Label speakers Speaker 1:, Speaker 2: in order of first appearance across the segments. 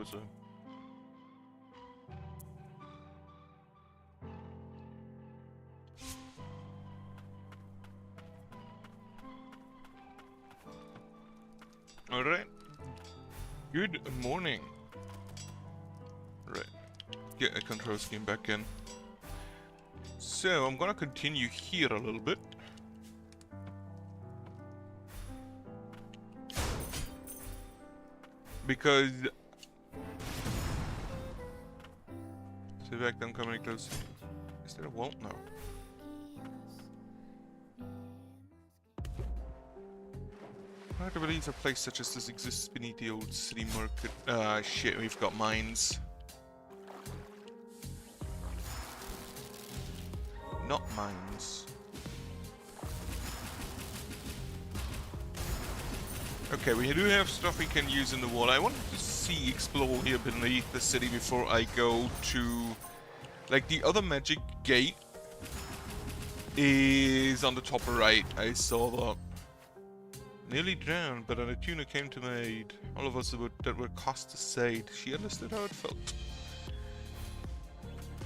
Speaker 1: with her. Alright. Good morning. Right. Get a control scheme back in. So, I'm gonna continue here a little bit. Because... So back then coming close. Is there a vault now? Hard to believe a place such as this exists beneath the old city market. Shit, we've got mines. Not mines. Okay, we do have stuff we can use in the wall. I wanted to explore here beneath the city before I go to... Like, the other magic gate is on the top right. I saw that. Nearly drowned, but a tuna came to my aid. All of us that were cast aside. She understood how it felt.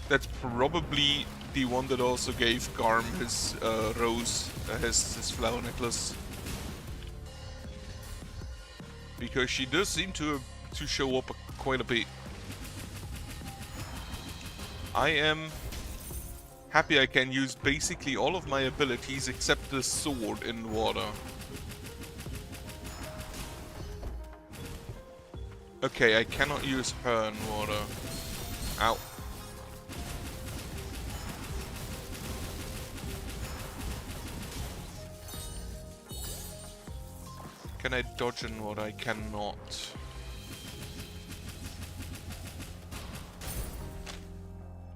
Speaker 1: That's probably the one that also gave Garm his rose, his flower necklace. Because she does seem to show up quite a bit. I am happy I can use basically all of my abilities except the sword in water. Okay, I cannot use her in water. Ow. Can I dodge in water? I cannot.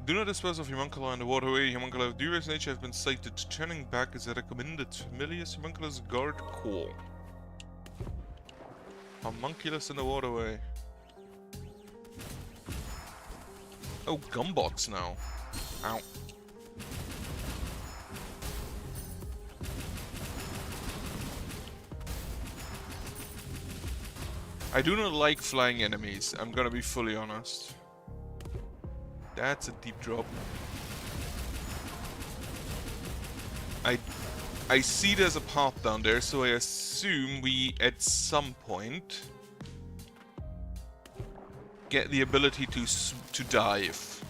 Speaker 1: Do not dispose of homunculi in the waterway. Homunculi of dubious nature have been sighted. Turning back is recommended. Familius homunculus guard call. Homunculus in the waterway. Oh, gumbox now. Ow. I do not like flying enemies, I'm gonna be fully honest. That's a deep drop. I see there's a path down there, so I assume we, at some point, get the ability to dive.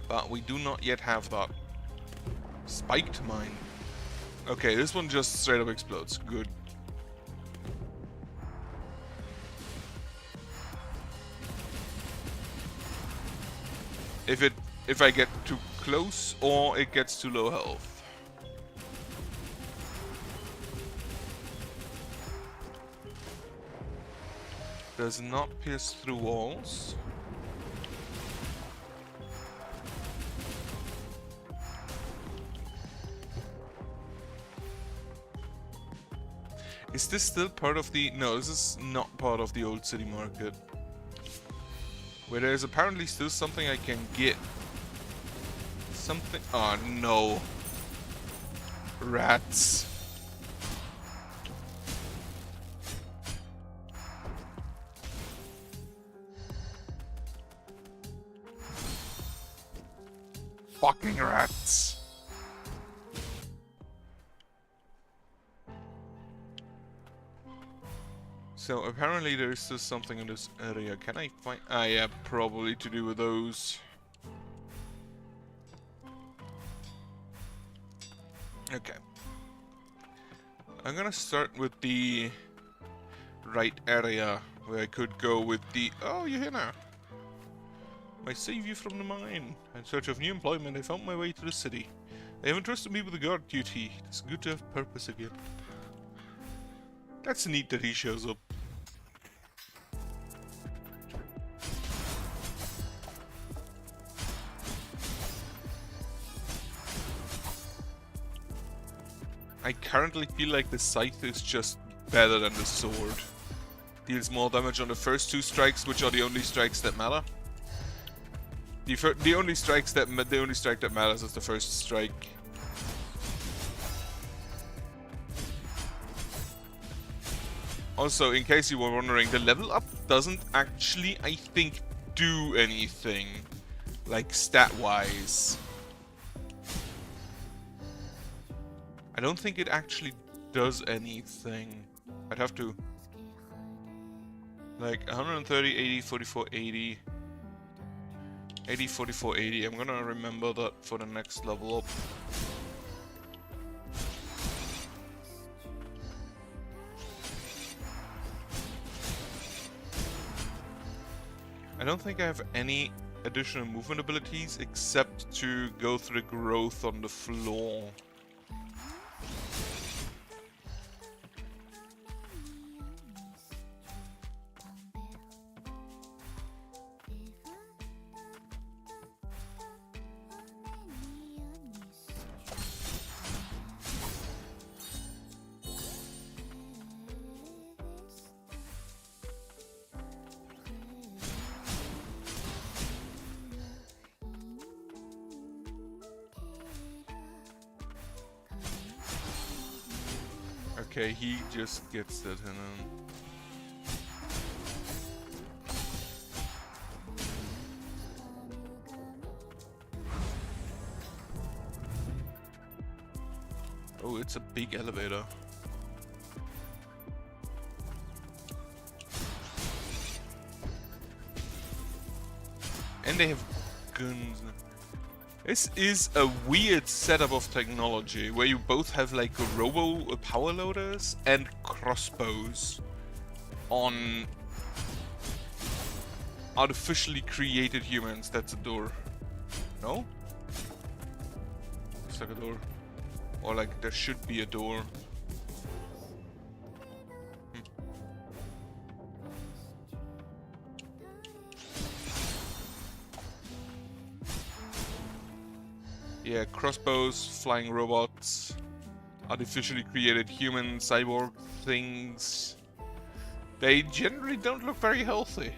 Speaker 1: But we do not yet have that. Spiked mine. Okay, this one just straight up explodes. Good. If I get too close or it gets too low health. Does not pierce through walls. Is this still part of the... No, this is not part of the old city market. Where there's apparently still something I can get. Something... Oh no. Rats. Fucking rats. So apparently there is still something in this area. Can I find... Ah, yeah, probably to do with those. Okay. I'm gonna start with the right area where I could go with the... Oh, you're here now. I save you from the mine. In search of new employment, I found my way to the city. They have entrusted me with a guard duty. It's good to have purpose again. That's neat that he shows up. I currently feel like the scythe is just better than the sword. Deals more damage on the first two strikes, which are the only strikes that matter. The only strike that matters is the first strike. Also, in case you were wondering, the level up doesn't actually, I think, do anything. Like, stat-wise. I don't think it actually does anything. I'd have to... Like, 130, 80, 44, 80... 80, 44, 80. I'm gonna remember that for the next level up. I don't think I have any additional movement abilities except to go through the growth on the floor. Okay, he just gets that in. Oh, it's a big elevator. And they have guns. This is a weird setup of technology where you both have like robo power loaders and crossbows on artificially created humans. That's a door. No? Looks like a door. Or like there should be a door. Yeah, crossbows, flying robots, artificially created human cyborg things. They generally don't look very healthy.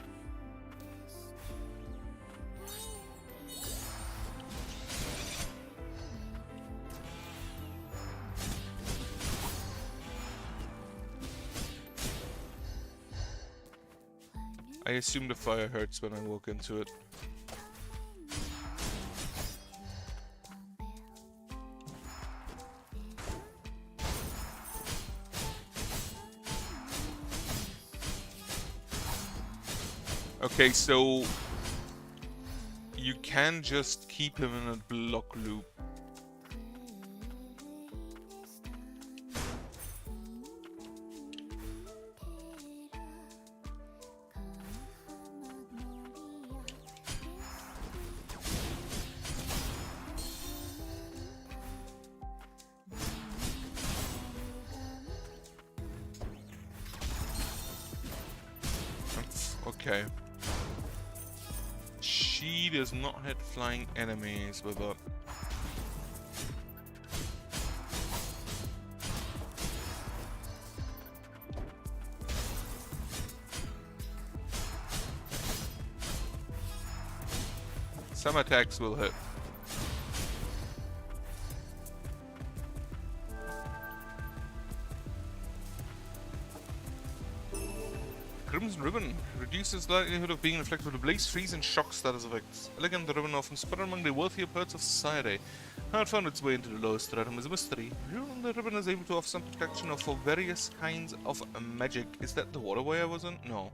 Speaker 1: I assume the fire hurts when I walk into it. Okay, so you can just keep him in a block loop. Okay. She does not hit flying enemies with that. Some attacks will hit. Crimson Ribbon reduces the likelihood of being infected with a blaze, freeze, and shock status effects. Elegant, the ribbon often spread among the wealthier parts of society. How it found its way into the lowest stratum is a mystery. The ribbon is able to offer some protection for various kinds of magic. Is that the waterway I was in? No.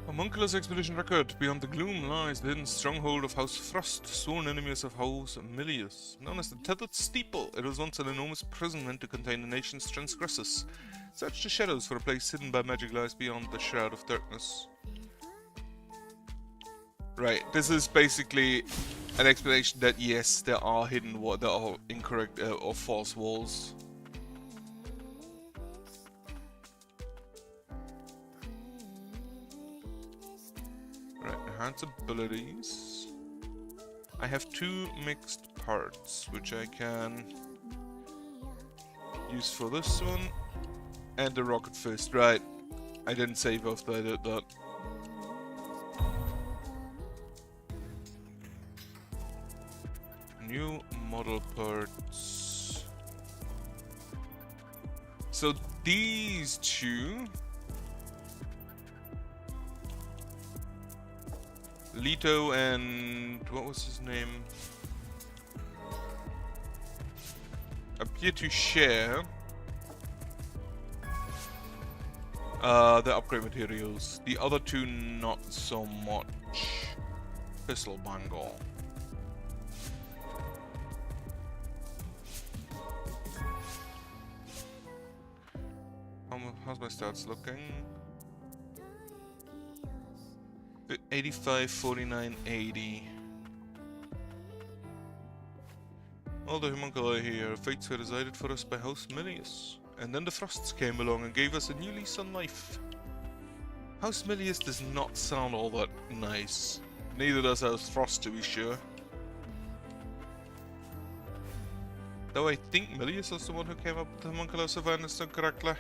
Speaker 1: Homunculus expedition record. Beyond the gloom lies the hidden stronghold of House Frost, sworn enemies of House Milius. Known as the Tethered Steeple, it was once an enormous prison meant to contain the nation's transgressors. Search the shadows for a place hidden by magic lies beyond the Shroud of Darkness. Right, this is basically an explanation that yes, there are hidden there are incorrect or false walls. Enhance abilities. I have two mixed parts, which I can use for this one, and the rocket fist. Right. I didn't save after I did that. New model parts. So these two... Lito and... what was his name? Appear to share the upgrade materials. The other two not so much. Pistol bangle. How's my stats looking? 85, 49, 80. All the homunculi here, fates were decided for us by House Milius. And then the Frosts came along and gave us a new lease on life. House Milius does not sound all that nice. Neither does House Frost, to be sure. Though I think Milius was the one who came up with the homunculus, if I understood correctly.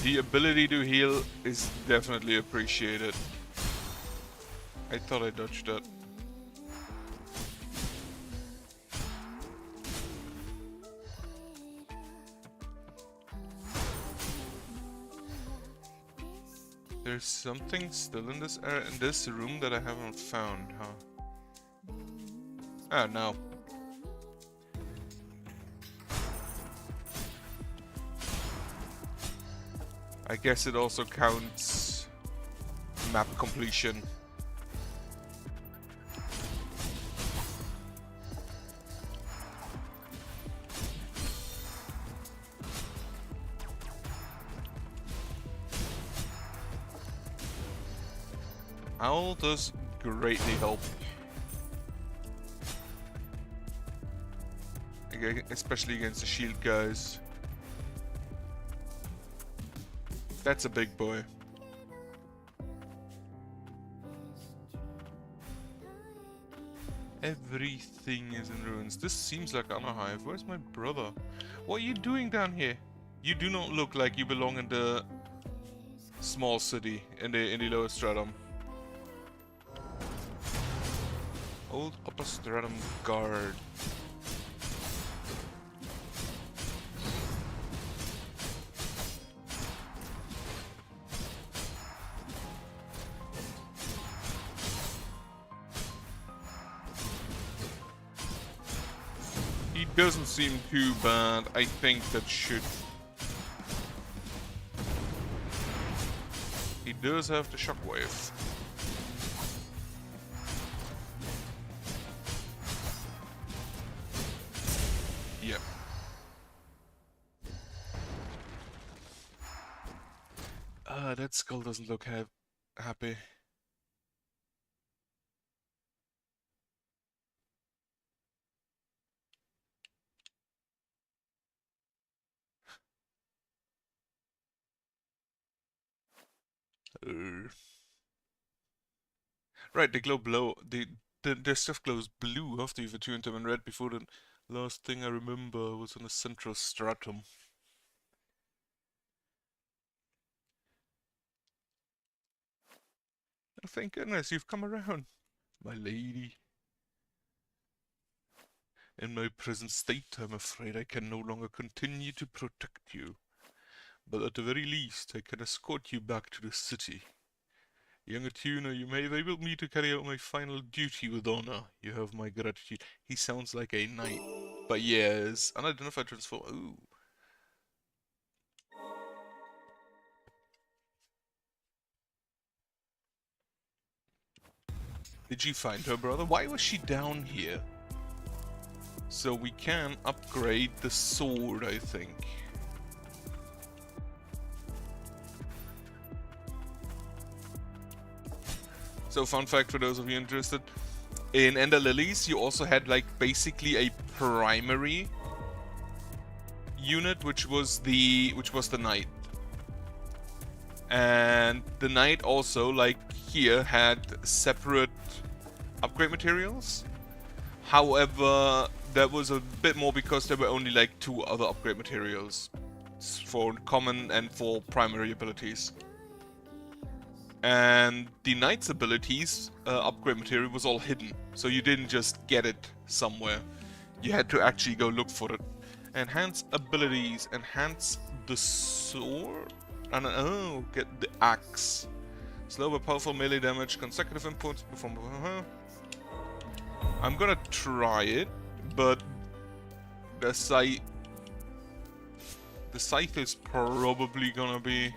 Speaker 1: The ability to heal is definitely appreciated. I thought I dodged that. There's something still in this room that I haven't found, huh? Oh no. I guess it also counts map completion. Owl does greatly help. Especially against the shield guys. That's a big boy. Everything is in ruins. This seems like Anahive. Where's my brother? What are you doing down here? You do not look like you belong in the small city in the lower stratum. Old upper stratum guard. He doesn't seem too bad. I think that should... He does have the shockwave. Yep. That skull doesn't look happy. Right, they glow blue. Their stuff glows blue after you've attuned them, and red before. The last thing I remember was on the central stratum. Oh, thank goodness you've come around, my lady. In my present state, I'm afraid I can no longer continue to protect you. But at the very least, I can escort you back to the city. Young attuner, you may have enabled me to carry out my final duty with honor. You have my gratitude. He sounds like a knight. But yes, unidentified transform. Ooh. Did you find her, brother? Why was she down here? So we can upgrade the sword, I think. So fun fact for those of you interested, in Ender Lilies you also had like basically a primary unit, which was the knight. And the knight also, like here, had separate upgrade materials. However, that was a bit more because there were only like 2 other upgrade materials for common and for primary abilities. And the knight's abilities upgrade material was all hidden, so you didn't just get it somewhere. You had to actually go look for it. Enhance abilities, enhance the sword. And oh, get the axe. Slow but powerful melee damage, consecutive inputs, perform. I'm gonna try it, but the scythe is probably gonna be.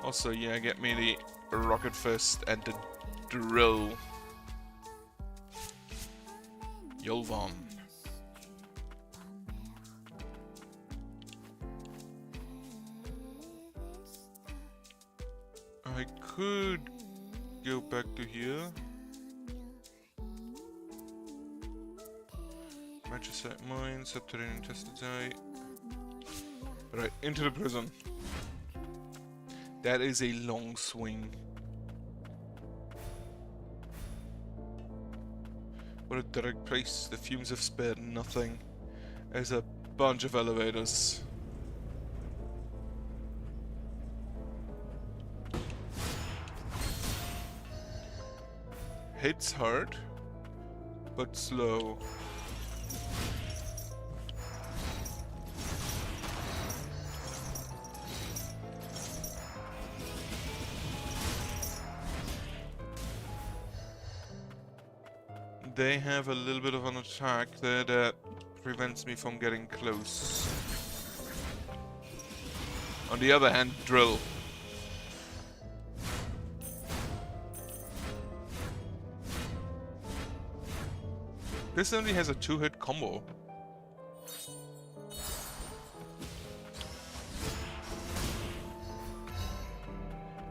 Speaker 1: Also, yeah, get me the rocket fist and the drill. Yolvan. I could go back to here. Magicite mine, subterranean testidite. Right, into the prison. That is a long swing. What a direct place. The fumes have spared nothing. There's a bunch of elevators. Hits hard, but slow. They have a little bit of an attack there that prevents me from getting close. On the other hand, drill. This only has a 2-hit combo.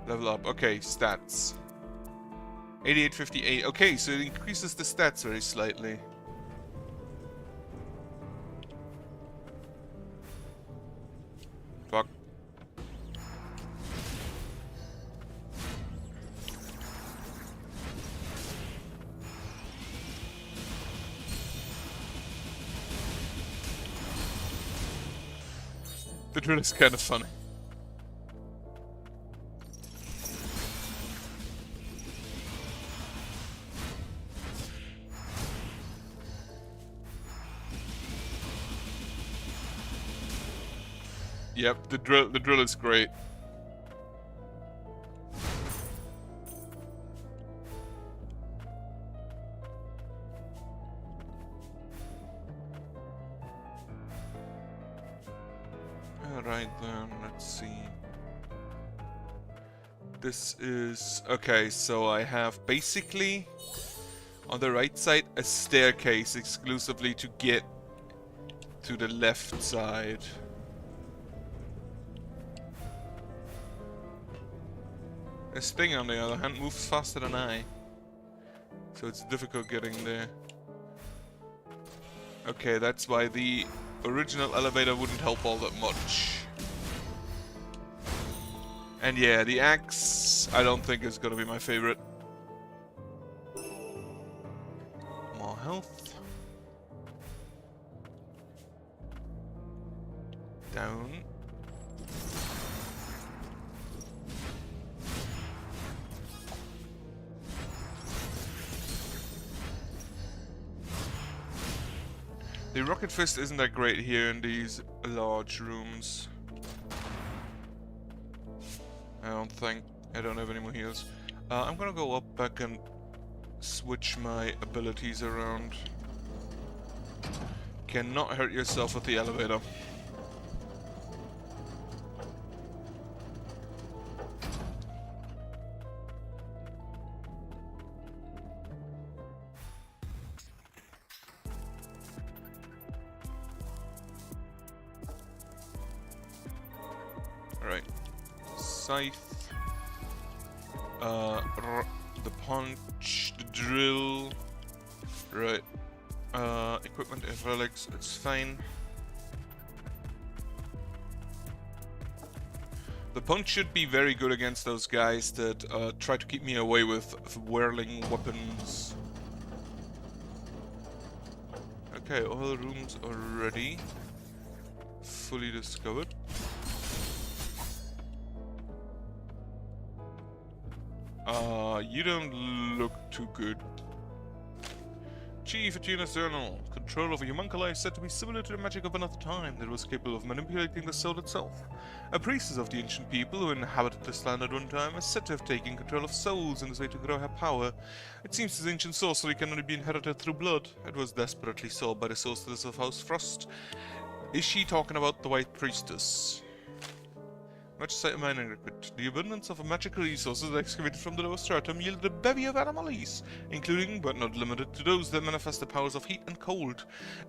Speaker 1: Level up. Okay, stats. 8858. Okay, so it increases the stats very slightly. Fuck. The drill is kind of funny. Yep, the drill is great. Alright then, let's see. This is... okay, so I have basically on the right side a staircase exclusively to get to the left side. This thing, on the other hand, moves faster than I. So it's difficult getting there. Okay, that's why the original elevator wouldn't help all that much. And yeah, the axe, I don't think is gonna be my favorite. More health. Down. The rocket fist isn't that great here in these large rooms. I don't think. I don't have any more heals. I'm gonna go up back and switch my abilities around. Cannot hurt yourself with the elevator. Alright. Scythe. The punch, the drill. Right. Equipment and relics, it's fine. The punch should be very good against those guys that try to keep me away with whirling weapons. Okay, all the rooms are ready. Fully discovered. You don't look too good. Chief Attuner's Journal. Control over homunculi is said to be similar to the magic of another time that was capable of manipulating the soul itself. A priestess of the ancient people who inhabited this land at one time is said to have taken control of souls in this way to grow her power. It seems this ancient sorcery can only be inherited through blood. It was desperately sought by the sorceress of House Frost. Is she talking about the White Priestess? Much site mining record. The abundance of magical resources excavated from the lower stratum yielded a bevy of anomalies, including, but not limited to, those that manifest the powers of heat and cold.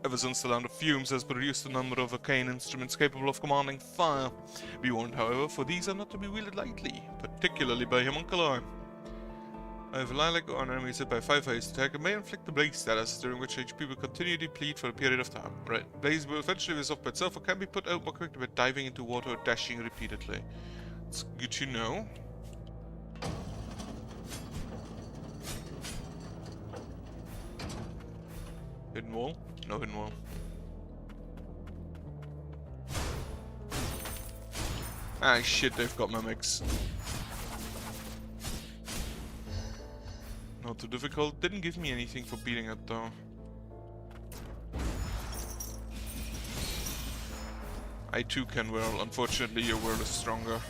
Speaker 1: Ever since the Land of Fumes has produced a number of arcane instruments capable of commanding fire. Be warned, however, for these are not to be wielded lightly, particularly by homunculi. If lilac on enemies hit by 5-phase attack, it may inflict the blaze status, during which HP will continue to deplete for a period of time. Right, blaze will eventually resolve by itself or can be put out more quickly by diving into water or dashing repeatedly. It's good to know. Hidden wall? No hidden wall. Ah shit, they've got mimics. Not too difficult. Didn't give me anything for beating it though. I too can whirl. Unfortunately, your whirl is stronger.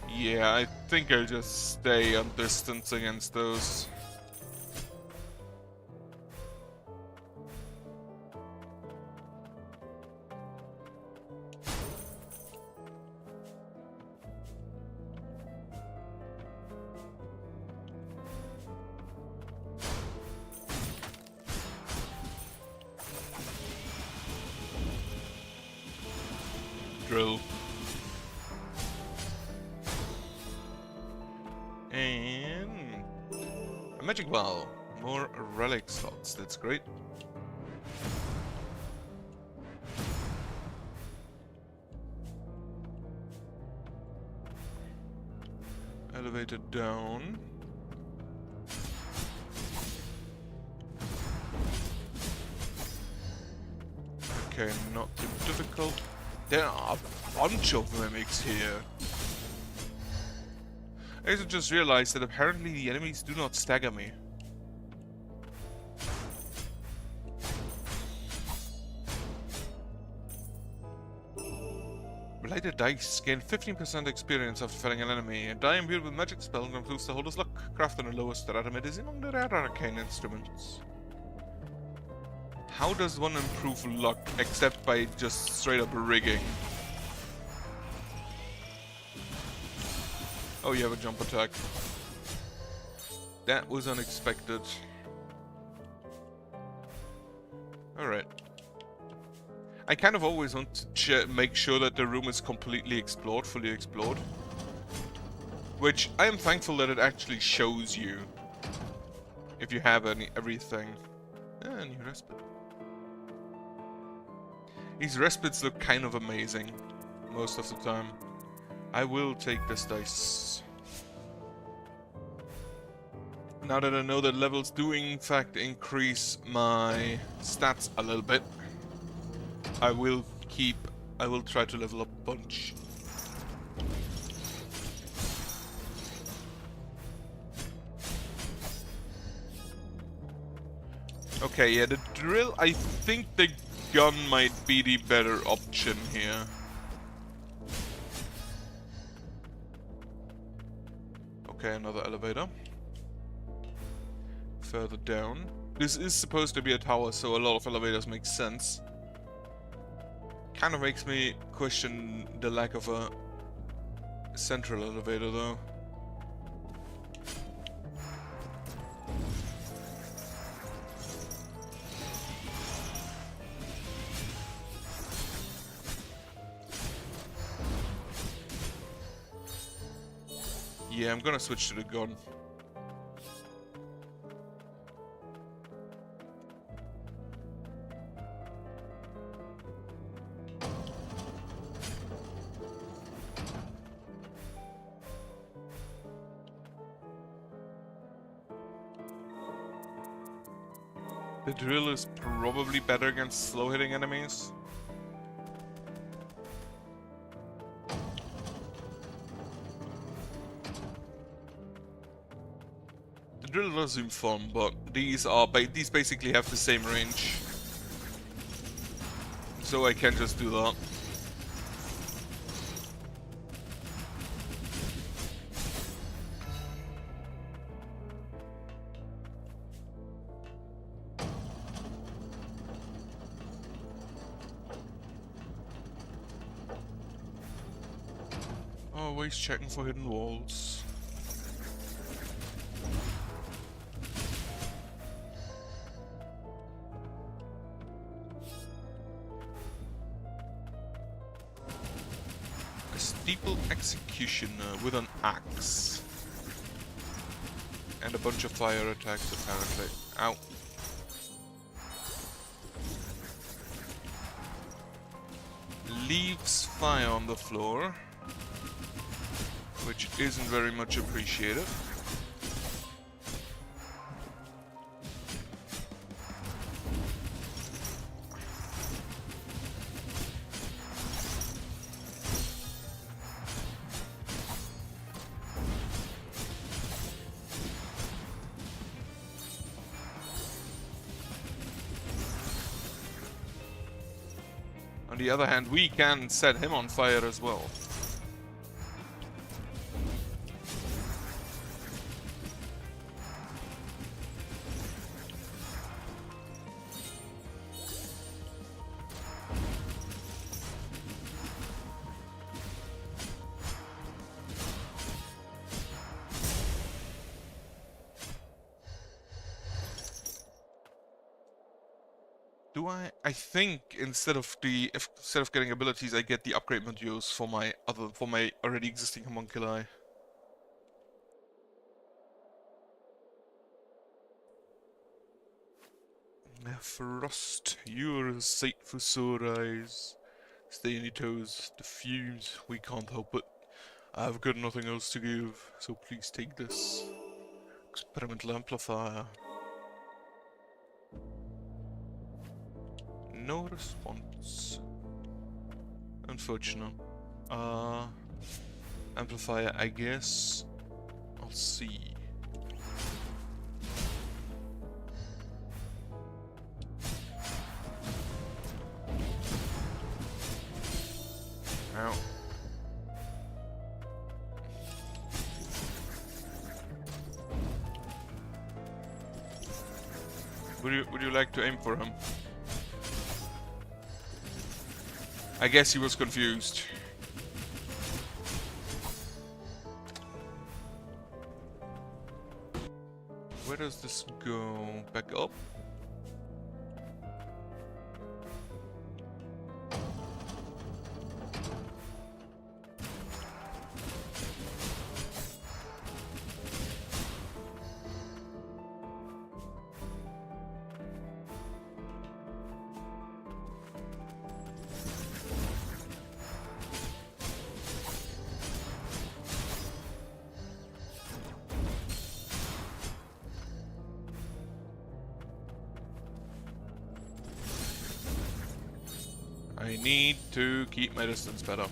Speaker 1: Yeah, I think I'll just stay on distance against those. Drill. And a magic ball. More relic slots. That's great. Elevator down. Okay, not too difficult. There are a bunch of mimics here. I just realized that apparently the enemies do not stagger me. Blighted dice gain 15% experience after felling an enemy. A die imbued with magic spell improves the holder's luck. Crafted in a lower stratum, it is among the rare arcane instruments. How does one improve luck except by just straight up rigging? Oh, you have a jump attack. That was unexpected. Alright. I kind of always want to make sure that the room is completely explored, fully explored. Which, I am thankful that it actually shows you. If you have everything. Ah, new respite. These respites look kind of amazing. Most of the time. I will take this dice. Now that I know that levels do in fact increase my stats a little bit, I will try to level up a bunch. Okay, yeah, the drill, I think the gun might be the better option here. Okay, another elevator. Further down. This is supposed to be a tower, so a lot of elevators make sense. Kind of makes me question the lack of a central elevator, though. Yeah, I'm gonna switch to the gun. The drill is probably better against slow-hitting enemies. The drill does seem fun, but these basically have the same range, so I can just do that. Always checking for hidden walls. A steeple executioner with an axe. And a bunch of fire attacks apparently. Ow. Leaves fire on the floor, which isn't very much appreciated. On the other hand, we can set him on fire as well. Do I think instead of getting abilities, I get the upgrade modules for my already existing homunculi. Frost, you're a sight for sore eyes. Stay on your toes. The fumes, we can't help it. I've got nothing else to give, so please take this. Experimental amplifier. No response. Unfortunate. Amplifier, I guess. I'll see. Ow. Would you like to aim for him? I guess he was confused. Where does this go? Back up? I need to keep my distance better.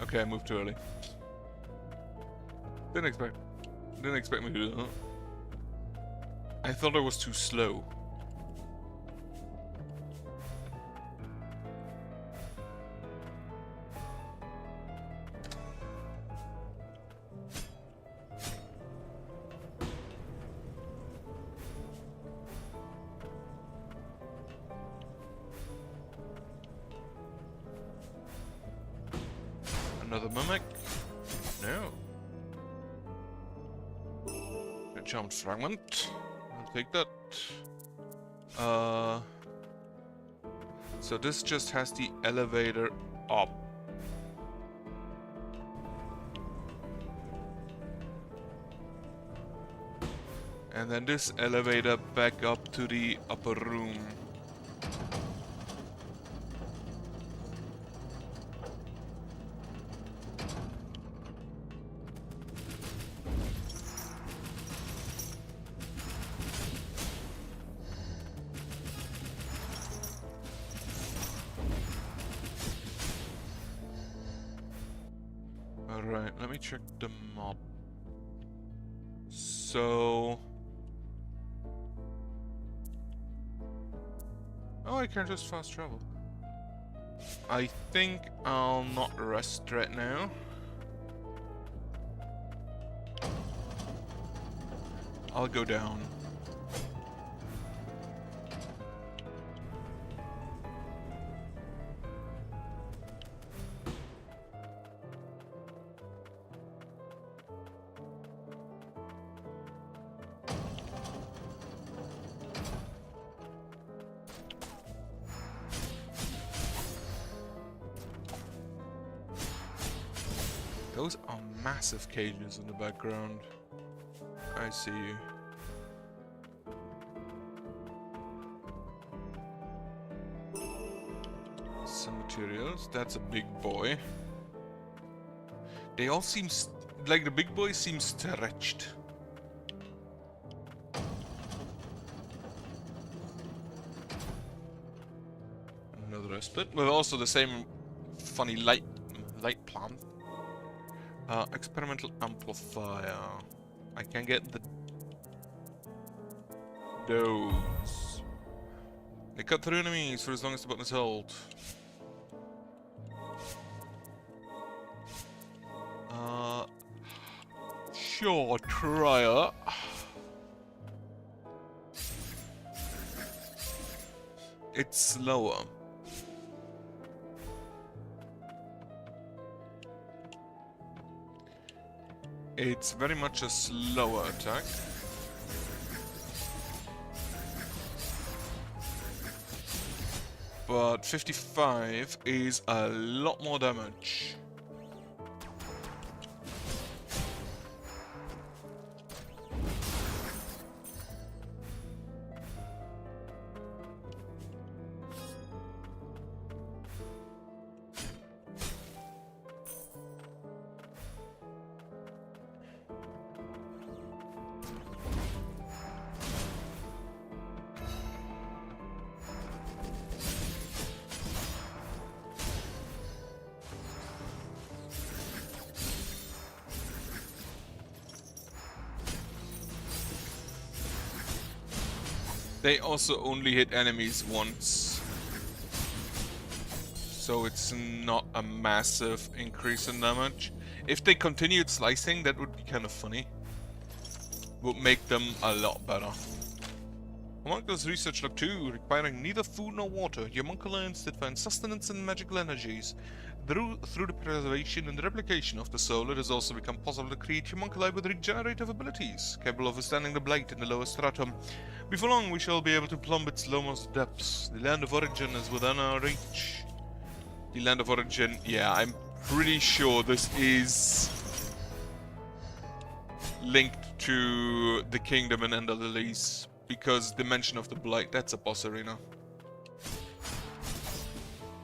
Speaker 1: Okay, I moved too early. Didn't expect me to do that. I thought I was too slow. Another mimic? No. A charmed fragment. I'll take that. So this just has the elevator up. And then this elevator back up to the upper room. Alright, let me check the map. So... oh, I can just fast travel. I think I'll not rest right now. I'll go down. Those are massive cages in the background. I see you. Some materials. That's a big boy. They all seem like the big boy seems stretched. Another split with also the same funny light plant. Experimental amplifier. I can get those. They cut through enemies for as long as the button is held. Sure, try it. It's slower. It's very much a slower attack. But 55 is a lot more damage. They also only hit enemies once, so it's not a massive increase in damage. If they continued slicing, that would be kind of funny. Would make them a lot better. Homunculus research log 2, requiring neither food nor water. Your homunculi instead find sustenance and magical energies. Through the preservation and replication of the soul, it has also become possible to create homunculi with regenerative abilities, capable of withstanding the blight in the lower stratum. Before long, we shall be able to plumb its lowest depths. The land of origin is within our reach. The land of origin, yeah, I'm pretty sure this is linked to the kingdom in Ender Lilies, because Dimension of the Blight, that's a boss arena.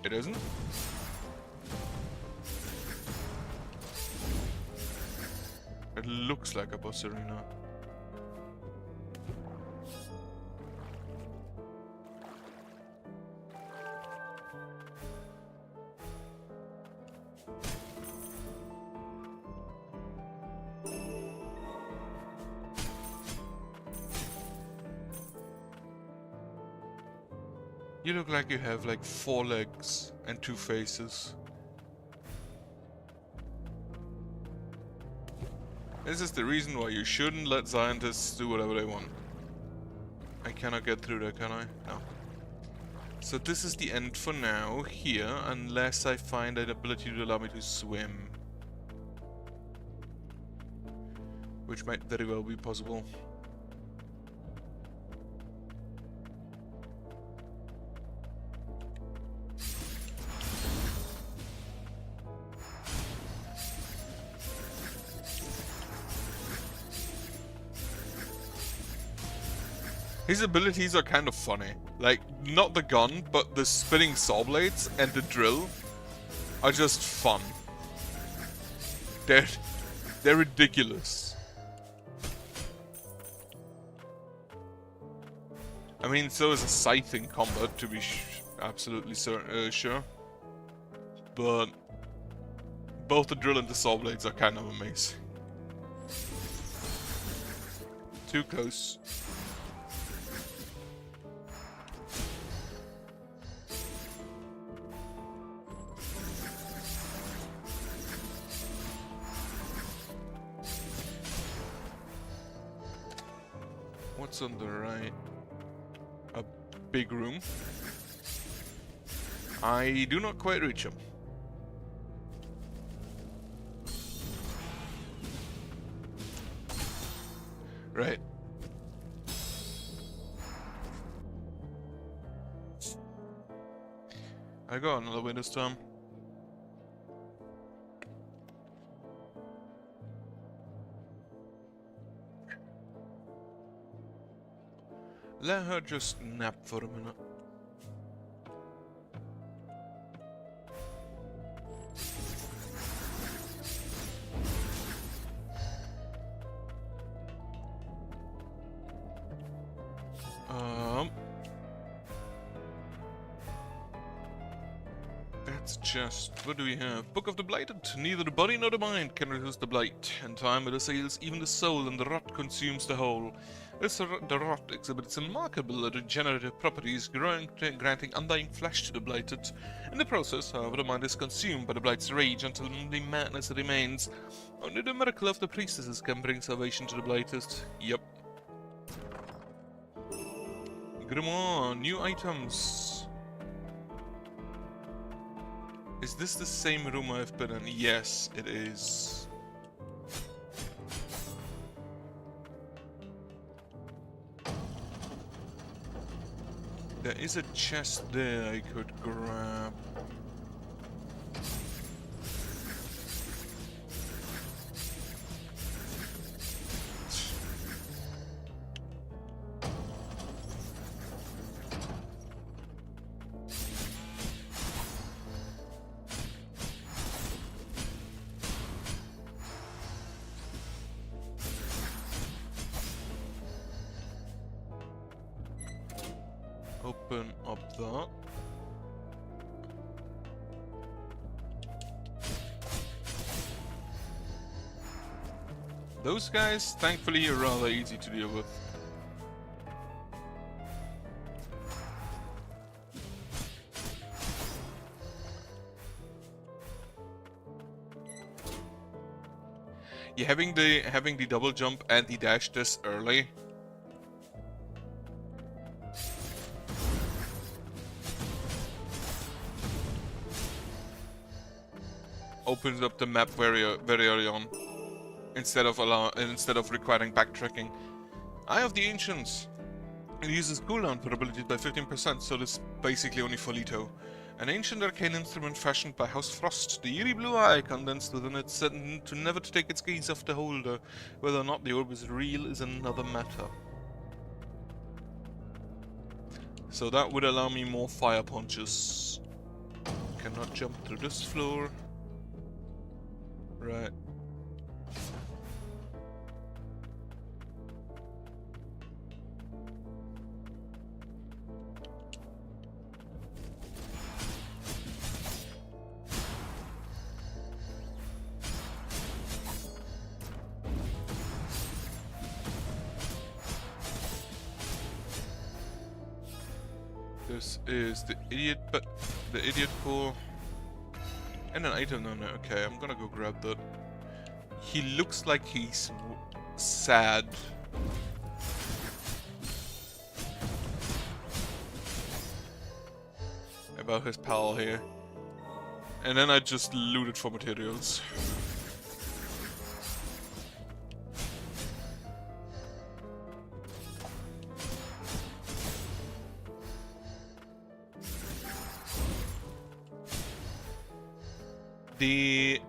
Speaker 1: It isn't? It looks like a boss arena. You look like you have like 4 legs and 2 faces. This is the reason why you shouldn't let scientists do whatever they want. I cannot get through there, can I? No. So this is the end for now, here, unless I find an ability to allow me to swim. Which might very well be possible. His abilities are kind of funny. Like, not the gun, but the spinning saw blades and the drill are just fun. They're ridiculous. I mean, so is a scythe in combat, to be absolutely sure. But both the drill and the saw blades are kind of amazing. Too close. What's on the right? A big room. I do not quite reach him. Right. I go another way this time. Let her just nap for a minute. That's just... What do we have? Book of the Blighted. Neither the body nor the mind can resist the blight. In time it assails even the soul, and the rot consumes the whole. The rot exhibits remarkable regenerative properties, granting undying flesh to the blighted. In the process, however, the mind is consumed by the blight's rage until only madness remains. Only the miracle of the priestesses can bring salvation to the blighted. Yep. Grimoire, new items. Is this the same room I've been in? Yes, it is. There is a chest there I could grab. Open up that. Those guys, thankfully, are rather easy to deal with. Yeah, having the double jump and the dash this early opens up the map very early on, instead of requiring backtracking. Eye of the Ancients. It uses cooldown for abilities by 15%, so this is basically only for Leto. An ancient arcane instrument fashioned by House Frost. The eerie blue eye condensed within it, said to never to take its gaze off the holder. Whether or not the orb is real is another matter. So that would allow me more fire punches. Cannot jump through this floor. Right. This is the idiot core. And an item on there. Okay, I'm gonna go grab that. He looks like he's sad. about his pal here. And then I just loot it for materials. The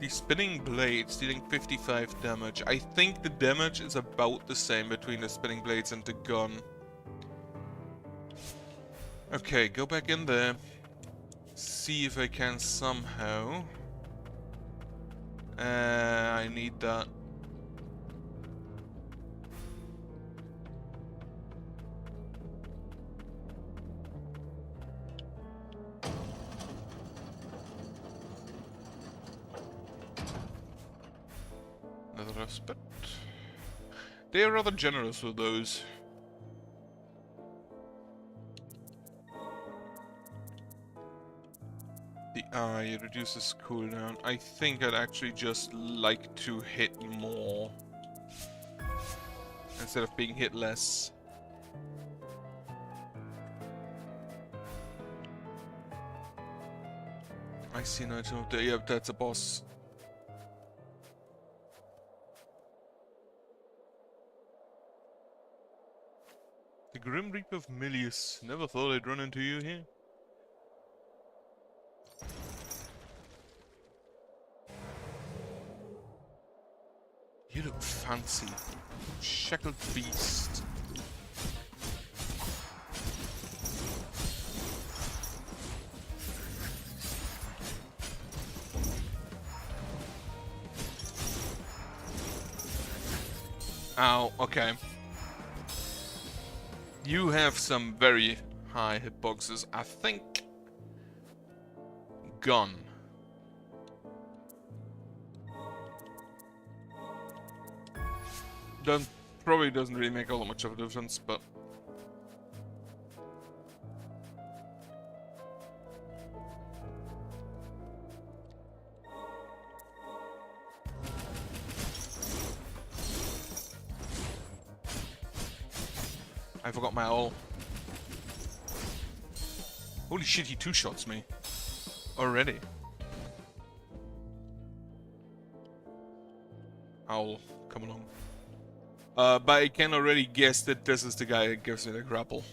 Speaker 1: spinning blades dealing 55 damage. I think the damage is about the same between the spinning blades and the gun. Okay, go back in there. See if I can somehow. I need that. Another aspect. They are rather generous with those. The eye reduces cooldown. I think I'd actually just like to hit more instead of being hit less. I see an item up there. Yep, that's a boss. The Grim Reaper of Milius. Never thought I'd run into you here. You look fancy. Shackled beast. Ow, okay. You have some very high hitboxes, I think. Gun. Probably doesn't really make all that much of a difference, but I forgot my ult. Holy shit, he two-shots me already. Owl, come along. But I can already guess that this is the guy that gives me the grapple.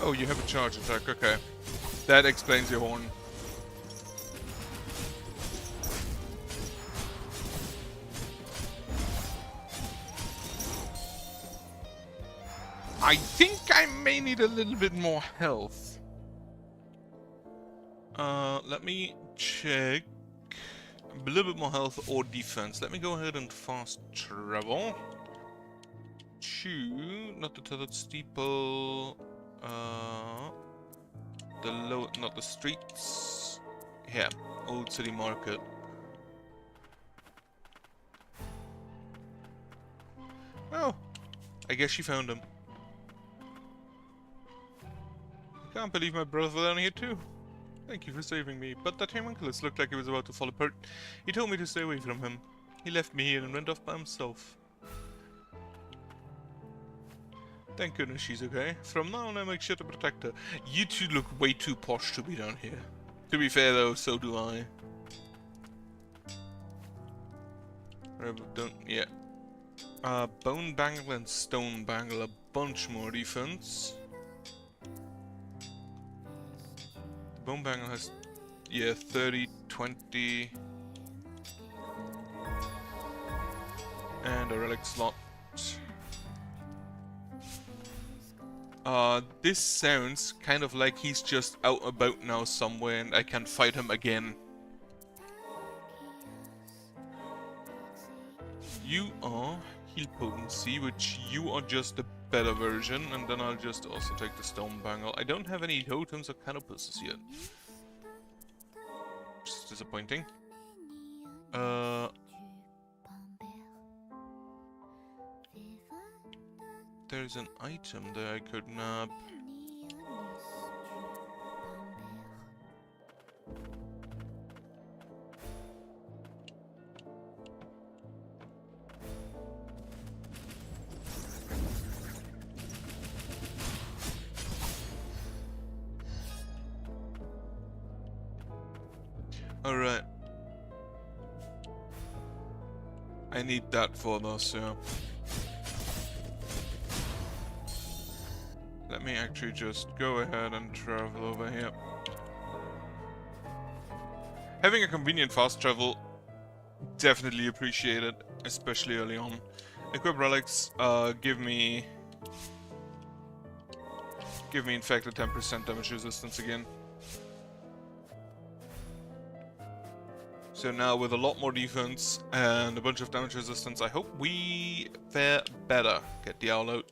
Speaker 1: Oh, you have a charge attack, okay. That explains your horn. I think I may need a little bit more health. Let me check. A little bit more health or defense. Let me go ahead and fast travel. Not the tethered steeple. Not the streets. Here, Old City Market. Oh, I guess she found him. I can't believe my brother fell down here too. Thank you for saving me, but that homunculus looked like he was about to fall apart. He told me to stay away from him. He left me here and went off by himself. Thank goodness she's okay. From now on I make sure to protect her. You two look way too posh to be down here. To be fair though, so do I. Yeah. Bone Bangle and Stone Bangle, a bunch more defense. Bone Bangle has, yeah, 30, 20. And a relic slot. This sounds kind of like he's just out about now somewhere and I can fight him again. You are heal potency, which you are just a better version, and then I'll just also take the stone bangle. I don't have any totems or canopuses yet. Which is disappointing. There's an item that I could nab. Alright. I need that for this, yeah. Let me actually just go ahead and travel over here. Having a convenient fast travel, definitely appreciated, especially early on. Equip relics, give me in fact a 10% damage resistance again. So now with a lot more defense and a bunch of damage resistance, I hope we fare better. Get the owl out.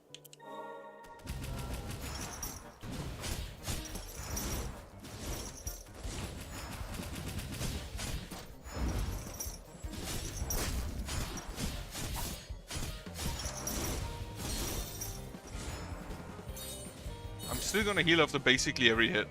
Speaker 1: I'm still gonna heal after basically every hit.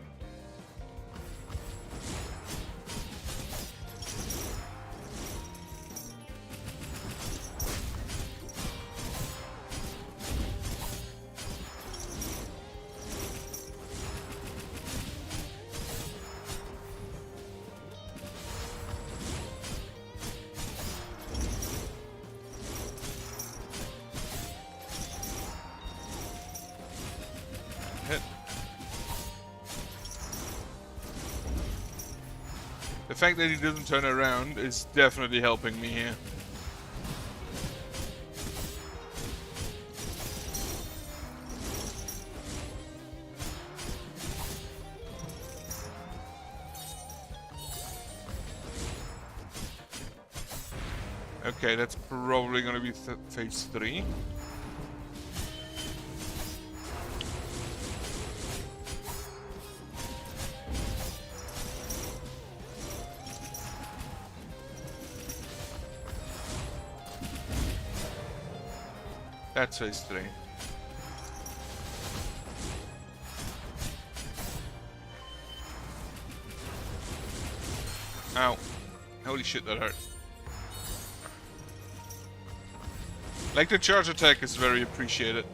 Speaker 1: The fact that he doesn't turn around is definitely helping me here. Okay, that's probably gonna be phase 3. That's phase 3. Ow. Holy shit, that hurt. Like, the charge attack is very appreciated.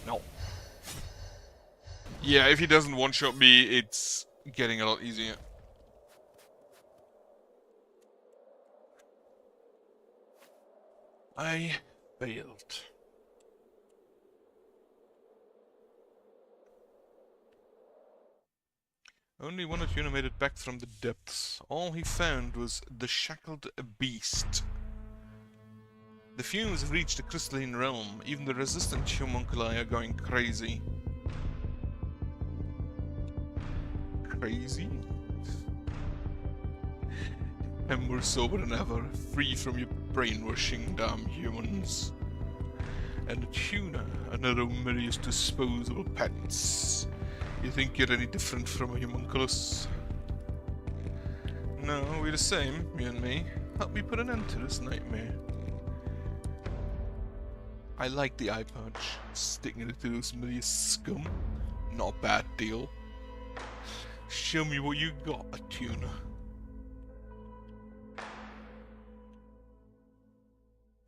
Speaker 1: No. Yeah, if he doesn't one-shot me, it's getting a lot easier. I failed. Only one of you made it back from the depths. All he found was the shackled beast. The fumes have reached the crystalline realm. Even the resistant homunculi are going crazy. Crazy? I'm more sober than ever, free from your brainwashing, damn humans. And the tuna, another Mirius disposable pets. You think you're any different from a homunculus? No, we're the same, you and me. Help me put an end to this nightmare. I like the eye patch. Sticking it to those Mirius scum. Not a bad deal. Show me what you got, a tuna.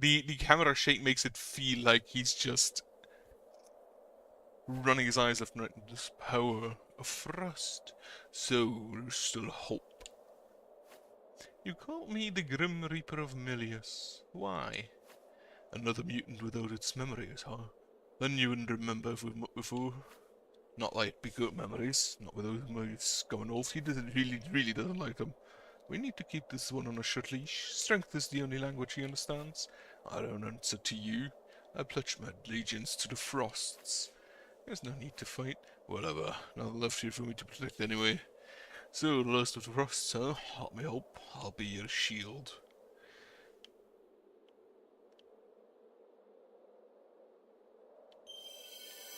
Speaker 1: The camera shake makes it feel like he's just running his eyes left and right. This power of frost. So there's still hope. You call me the Grim Reaper of Milius. Why? Another mutant without its memories, huh? Then you wouldn't remember if we've met before. Not like be good memories. Not with those memories going off. He really doesn't like them. We need to keep this one on a short leash. Strength is the only language he understands. I don't answer to you. I pledge my allegiance to the frosts. There's no need to fight. Whatever. Nothing left here for me to protect anyway. So, the last of the frost, so help me hope I'll be your shield.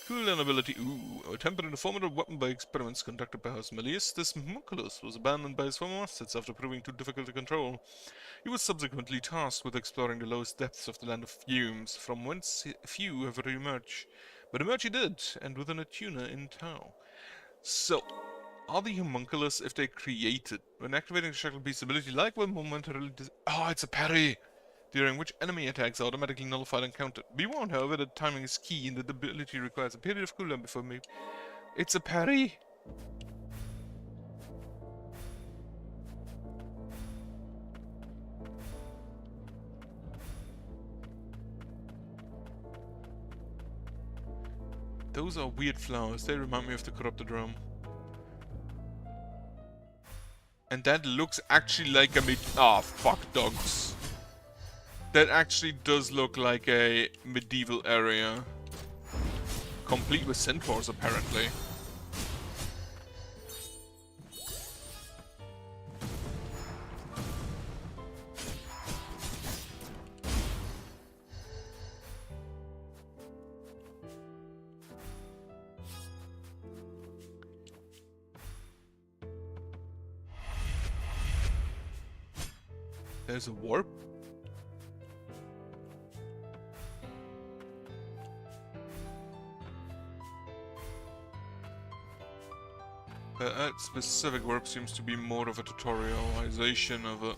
Speaker 1: Cooldown ability. Ooh, attempted an informative weapon by experiments conducted by House Melius, this homunculus was abandoned by his former masters after proving too difficult to control. He was subsequently tasked with exploring the lowest depths of the land of fumes, from whence few have re-emerged. But emerge he did, and within a tuna in tow. So, are the homunculus, if they created, when activating the Shackle Beast's ability, like when momentarily oh, it's a parry! During which enemy attacks are automatically nullified and countered. Be warned, however, that timing is key and that the ability requires a period of cooldown before me. It's a parry! Those are weird flowers, they remind me of the corrupted realm. And that looks actually like a fuck dogs. That actually does look like a medieval area. Complete with centaurs, apparently. There's a warp? That specific warp seems to be more of a tutorialization of it.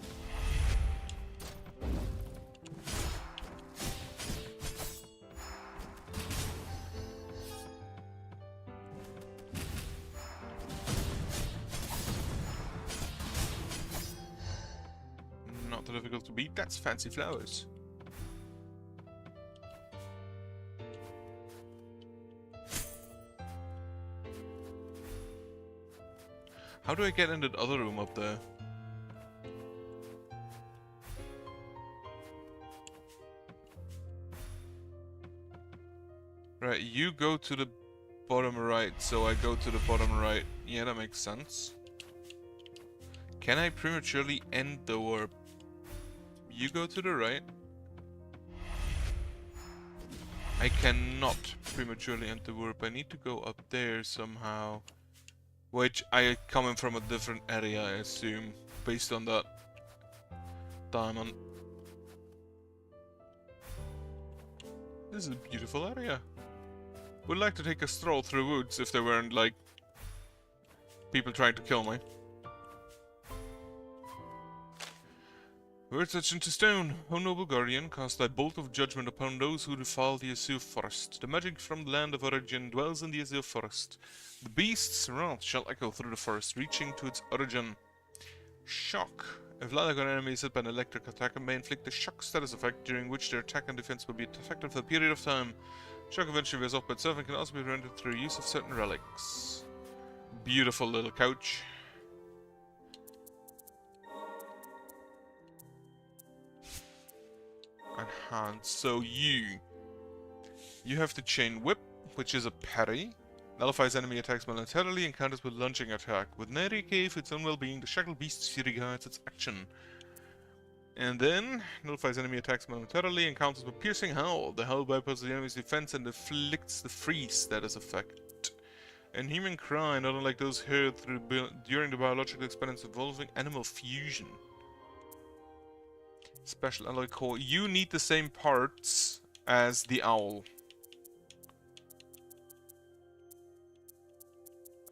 Speaker 1: Not too difficult to beat, that's fancy flowers. How do I get in that other room up there? Right, you go to the bottom right, so I go to the bottom right. Yeah, that makes sense. Can I prematurely end the warp? You go to the right. I cannot prematurely end the warp. I need to go up there somehow. Which I come in from a different area, I assume, based on that diamond. This is a beautiful area. Would like to take a stroll through woods if there weren't, like, people trying to kill me. Words etched into stone. O noble guardian, cast thy bolt of judgment upon those who defile the azure forest. The magic from the land of origin dwells in the azure forest. The beast's wrath shall echo through the forest, reaching to its origin. Shock. If Lalagon enemy is hit by an electric attack, it may inflict a shock status effect, during which their attack and defense will be affected for a period of time. Shock eventually wears off by itself and can also be rendered through use of certain relics. Beautiful little couch. And hands. So you have the chain whip, which is a parry. Nullifies enemy attacks momentarily and counters with lunging attack. With Nary Cave, its own well-being, the Shackled Beast's fury guides its action. And then, nullifies enemy attacks momentarily and counters with Piercing Howl. The howl bypasses the enemy's defense and inflicts the freeze status effect. And Human Cry, not unlike those heard during the biological experiments involving animal fusion. Special alloy core. You need the same parts as the owl.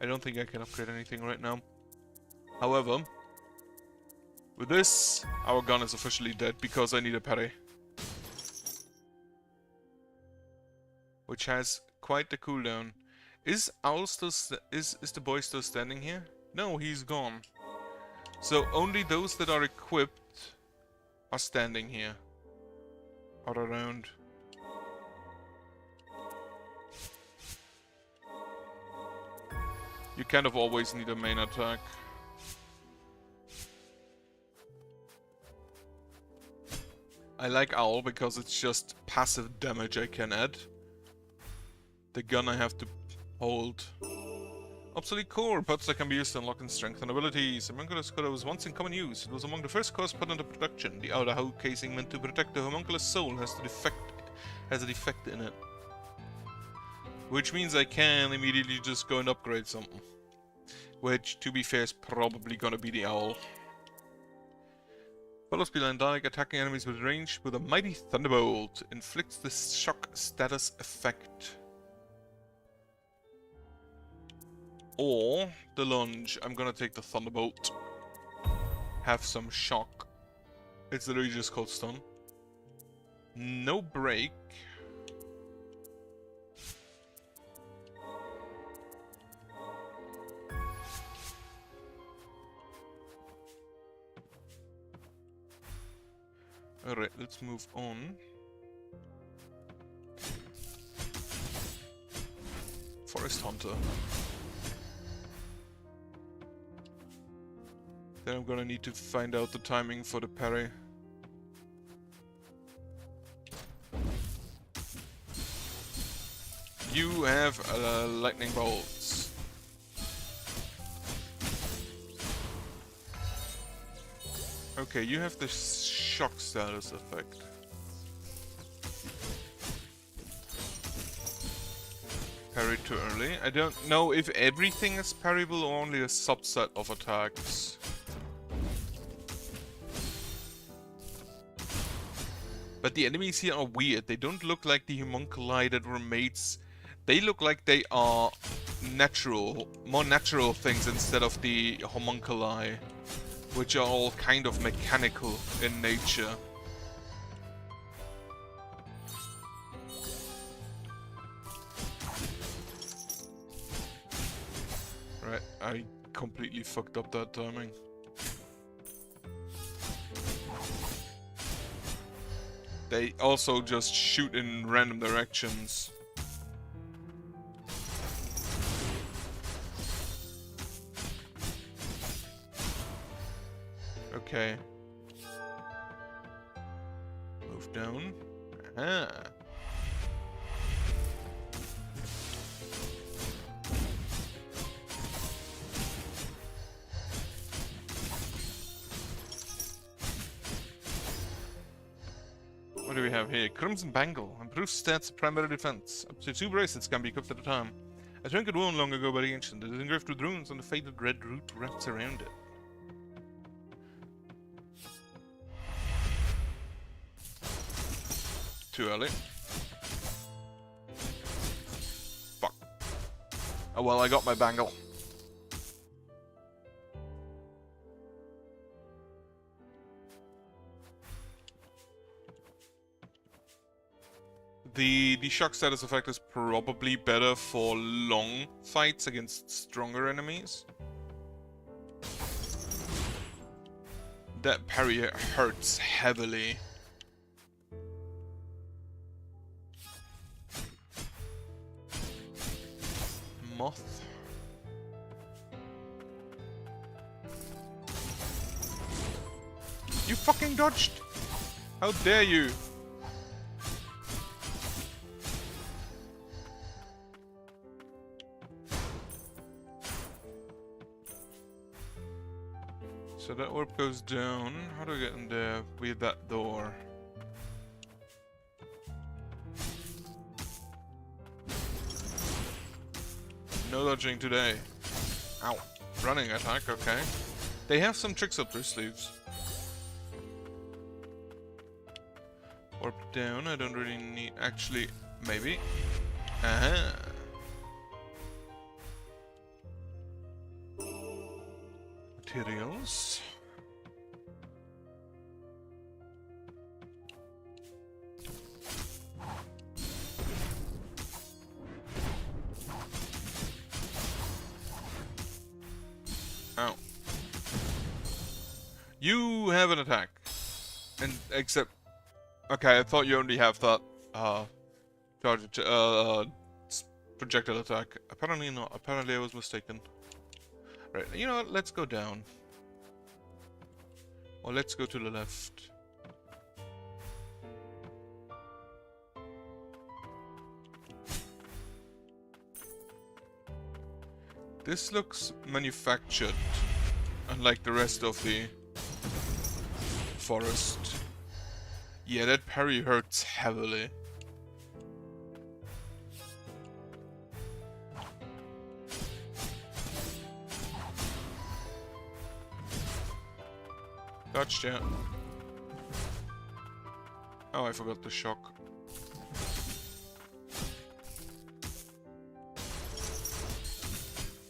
Speaker 1: I don't think I can upgrade anything right now. However, with this, our gun is officially dead because I need a parry. Which has quite the cooldown. Is Owl still is the boy still standing here? No, he's gone. So only those that are equipped are standing here. Or around. You kind of always need a main attack. I like Owl because it's just passive damage I can add. The gun I have to hold Obsolete core, parts that can be used to unlock and strengthen abilities. Homunculus core was once in common use. It was among the first cores put into production. The outer hull casing meant to protect the homunculus soul has a defect in it. Which means I can immediately just go and upgrade something. Which, to be fair, is probably gonna be the owl. Follows behind Dalek, attacking enemies with range with a mighty thunderbolt. Inflicts the shock status effect. Or the lunge. I'm gonna take the thunderbolt. Have some shock. It's literally just called stun. No break. Alright, let's move on. Forest Hunter. Then I'm gonna need to find out the timing for the parry. You have lightning bolts. Okay, you have the shock status effect. Parry too early. I don't know if everything is parryable or only a subset of attacks. But the enemies here are weird. They don't look like the homunculi that were mates. They look like they are natural, more natural things instead of the homunculi, which are all kind of mechanical in nature. Right, I completely fucked up that timing. They also just shoot in random directions. Okay. Move down. Ah. What do we have here? Crimson Bangle. Improves stats of primary defense. Up to 2 bracelets can be equipped at a time. A trinket worn long ago by the ancient. It is engraved with runes and the faded red root wraps around it. Too early. Fuck. Oh well, I got my bangle. The shock status effect is probably better for long fights against stronger enemies. That parry hurts heavily. Moth. You fucking dodged! How dare you! So that orb goes down. How do I get in there? With that door. No dodging today. Ow. Running attack, okay. They have some tricks up their sleeves. Orb down, I don't really need... Actually, maybe. Aha. Materials. Ow. You have an attack. And except... Okay, I thought you only have that, projectile attack. Apparently not. Apparently I was mistaken. Right, you know what? Let's go down. Or let's go to the left. This looks manufactured, unlike the rest of the forest. Yeah, that parry hurts heavily. Gotcha. Oh, I forgot the shock.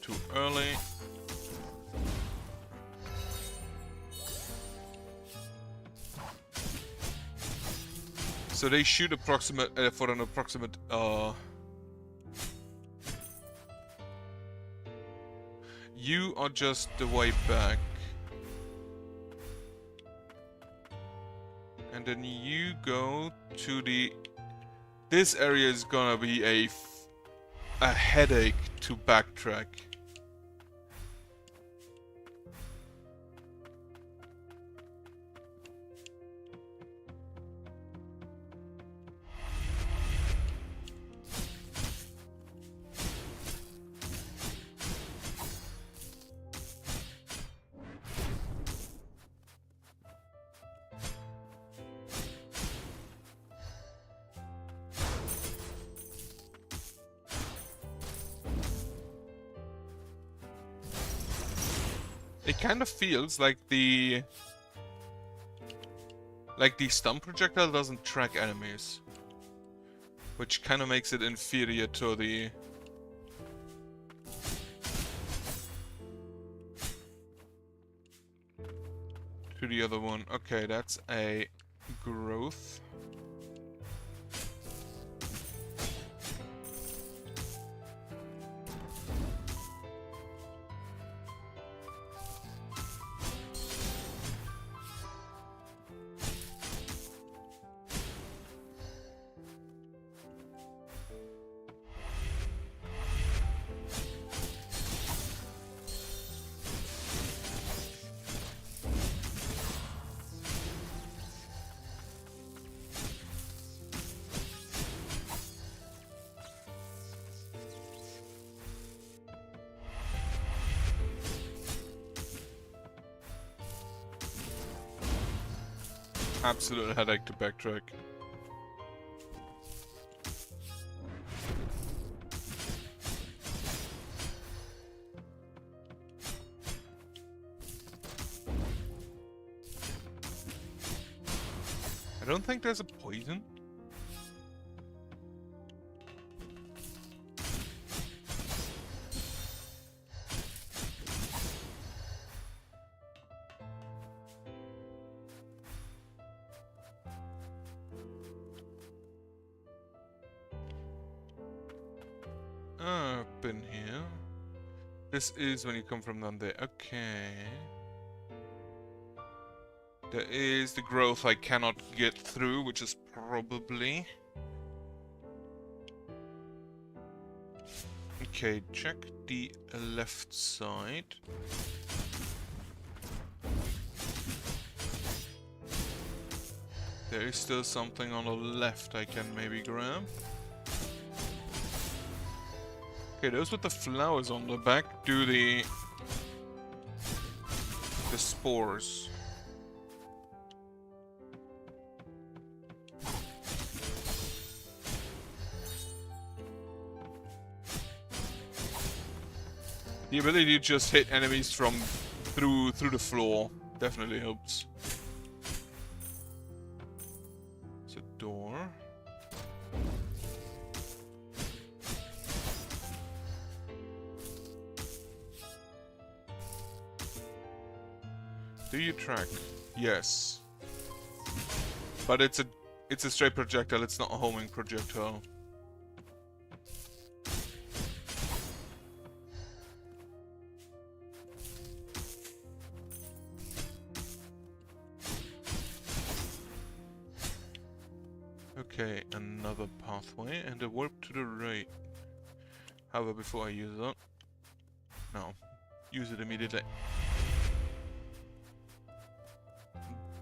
Speaker 1: Too early. So they shoot approximate for an approximate you are just the way back. And then you go to the... This area is gonna be a headache to backtrack. It kind of feels like the stun projectile doesn't track enemies, which kind of makes it inferior to the other one. Okay, that's a growth. Absolute headache to backtrack. I don't think there's a poison. Up in here. This is when you come from down there. Okay. There is the growth I cannot get through, which is probably... Okay, check the left side. There is still something on the left I can maybe grab. Okay, those with the flowers on the back do the spores. The ability to just hit enemies from through the floor definitely helps. It's a door. Do you track? Yes. But it's a straight projectile, it's not a homing projectile. Okay, another pathway and a warp to the right. However, before I use that... No. Use it immediately.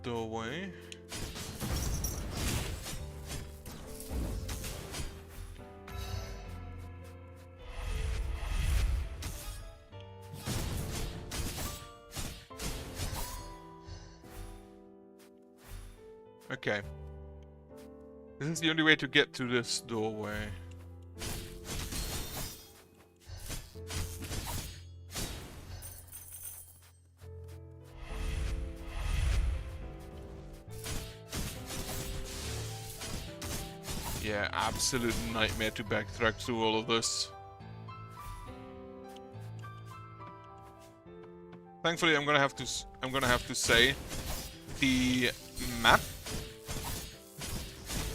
Speaker 1: Doorway. Okay. This is the only way to get to this doorway. Yeah, absolute nightmare to backtrack through all of this. Thankfully, I'm gonna have to say, the map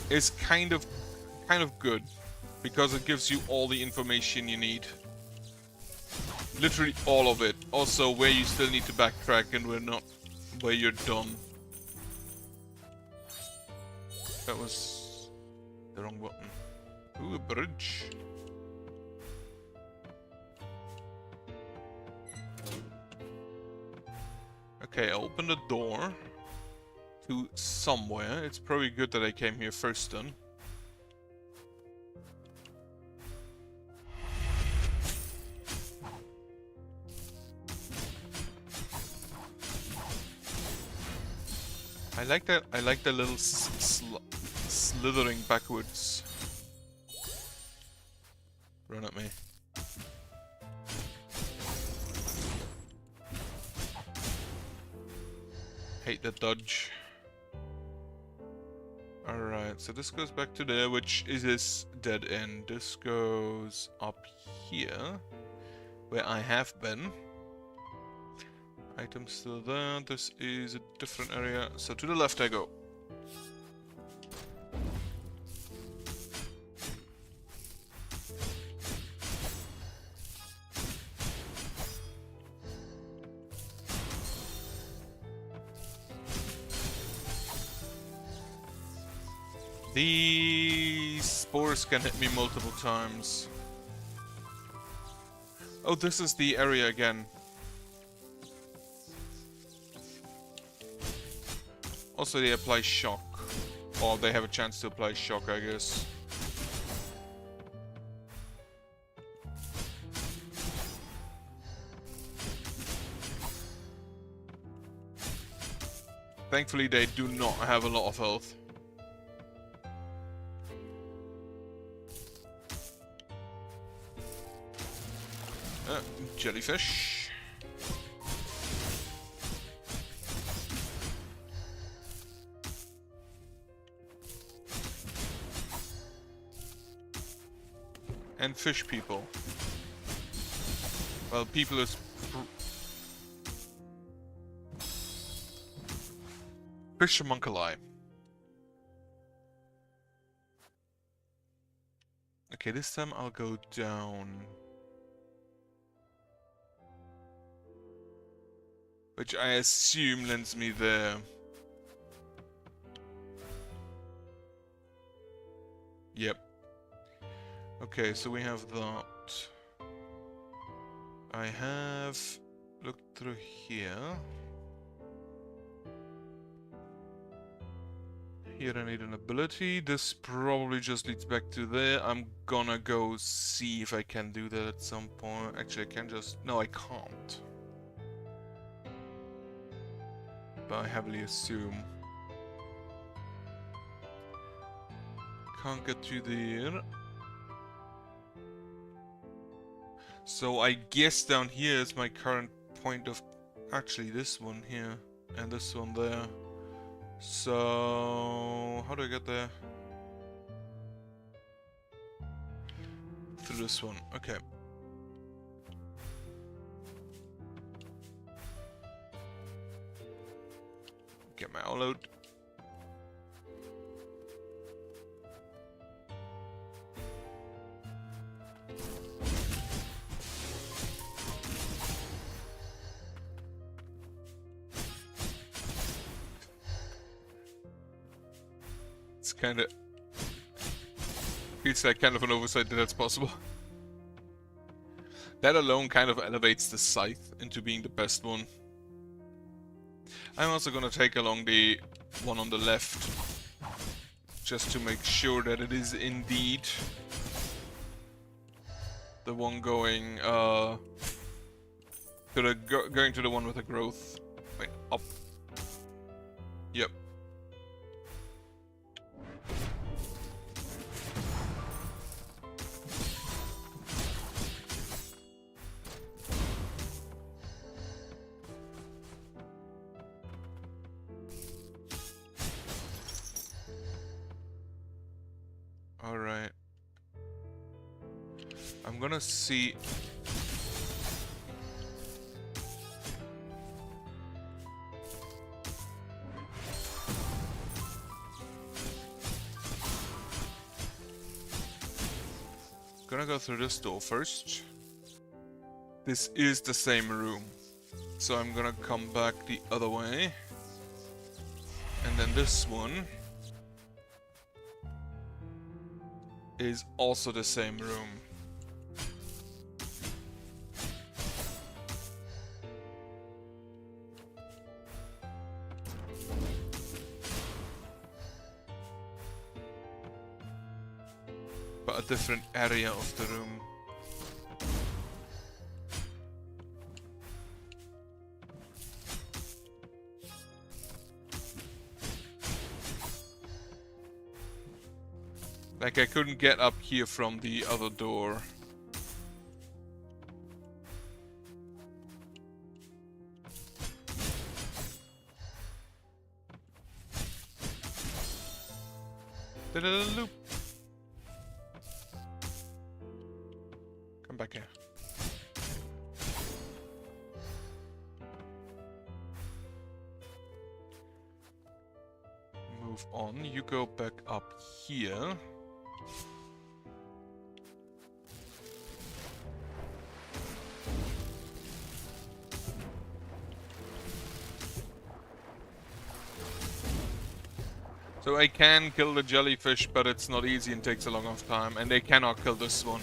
Speaker 1: is kind of good because it gives you all the information you need. Literally all of it. Also, where you still need to backtrack and where you're done. That was the wrong button. Ooh, a bridge. Okay, I opened the door to somewhere. It's probably good that I came here first then. I like that. I like the little slithering backwards. Run at me. Hate the dodge. Alright, so this goes back to there, which is this dead end. This goes up here, where I have been. Items still there. This is a different area. So to the left I go. These spores can hit me multiple times. Oh, this is the area again. Also, they apply shock. Or they have a chance to apply shock, I guess. Thankfully, they do not have a lot of health. Jellyfish. And fish people. Well, people is... Fish homunculi. Okay, this time I'll go down. Which I assume lands me there. Yep. Okay, so we have that. I have looked through here. Here I need an ability. This probably just leads back to there. I'm gonna go see if I can do that at some point. Actually, I can just... No, I can't. But I heavily assume. Can't get to there. So I guess down here is my current point of... Actually, this one here. And this one there. So... How do I get there? Through this one. Okay. Get my all out. It's kinda... Feels like kind of an oversight that that's possible. That alone kind of elevates the scythe into being the best one. I'm also gonna take along the one on the left, just to make sure that it is indeed the one going to going to the one with the growth. Wait, up. Yep. I'm gonna see... Gonna go through this door first. This is the same room. So I'm gonna come back the other way. And then this one is also the same room. But a different area of the room. Like I couldn't get up here from the other door. Loop. Come back here. Move on. You go back up here. So I can kill the jellyfish, but it's not easy and takes a long enough time, and they cannot kill this one.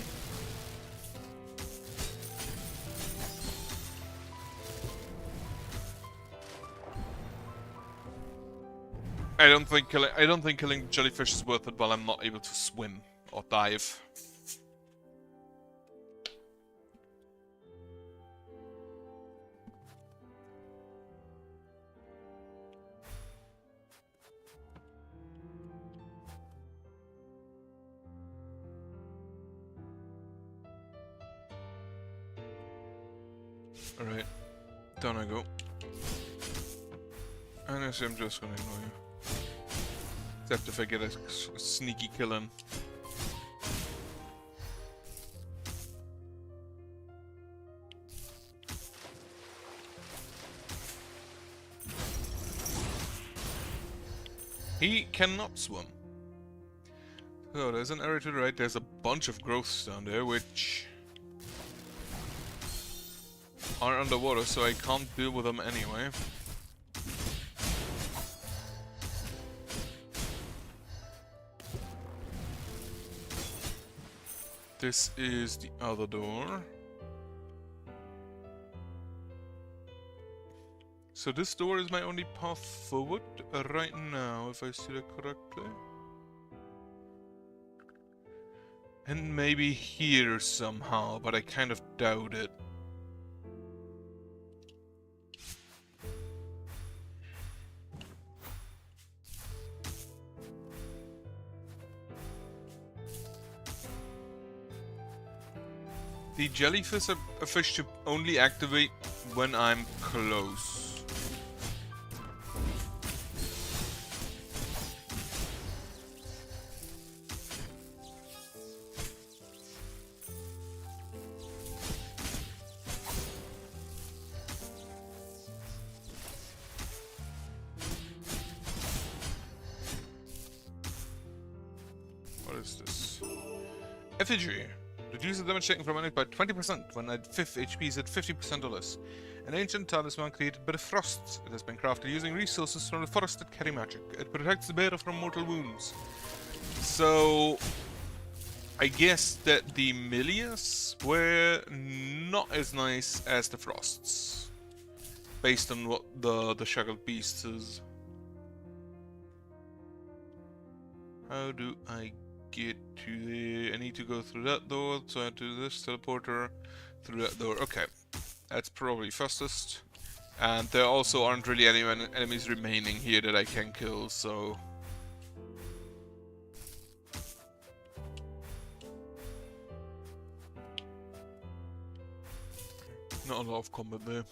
Speaker 1: I don't think killing jellyfish is worth it while I'm not able to swim or dive. Alright, down I go. And I see I'm just gonna ignore you. Except if I get a sneaky kill in. He cannot swim. So there's an area to the right, there's a bunch of growths down there, which are underwater, so I can't deal with them anyway. This is the other door. So this door is my only path forward right now, if I see that correctly. And maybe here somehow, but I kind of doubt it. The jellyfish are a fish to only activate when I'm close. What is this? Effigy. Reduces damage taken from enemies by 20% when at 5 HP is at 50% or less. An ancient talisman created by the frosts. It has been crafted using resources from the forest that carry magic. It protects the bearer from mortal wounds. So I guess that the Milias were not as nice as the frosts, based on what the shackled beast is. How do I get to the... I need to go through that door, so I do this teleporter through that door. Okay, that's probably fastest. And there also aren't really any enemies remaining here that I can kill, so... Not a lot of combat there.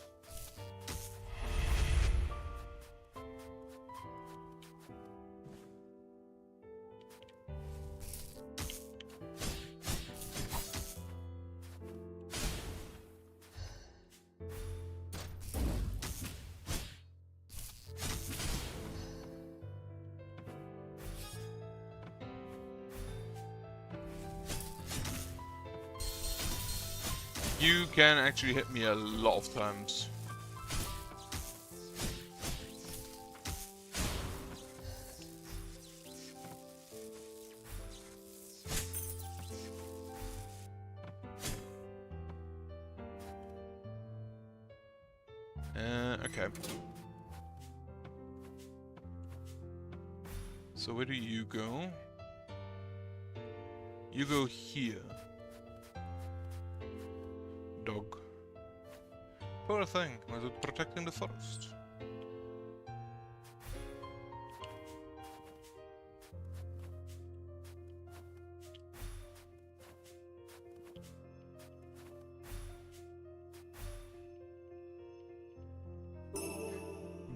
Speaker 1: You can actually hit me a lot of times. Okay. So where do you go? You go here. Dog. Poor thing, was it protecting the forest?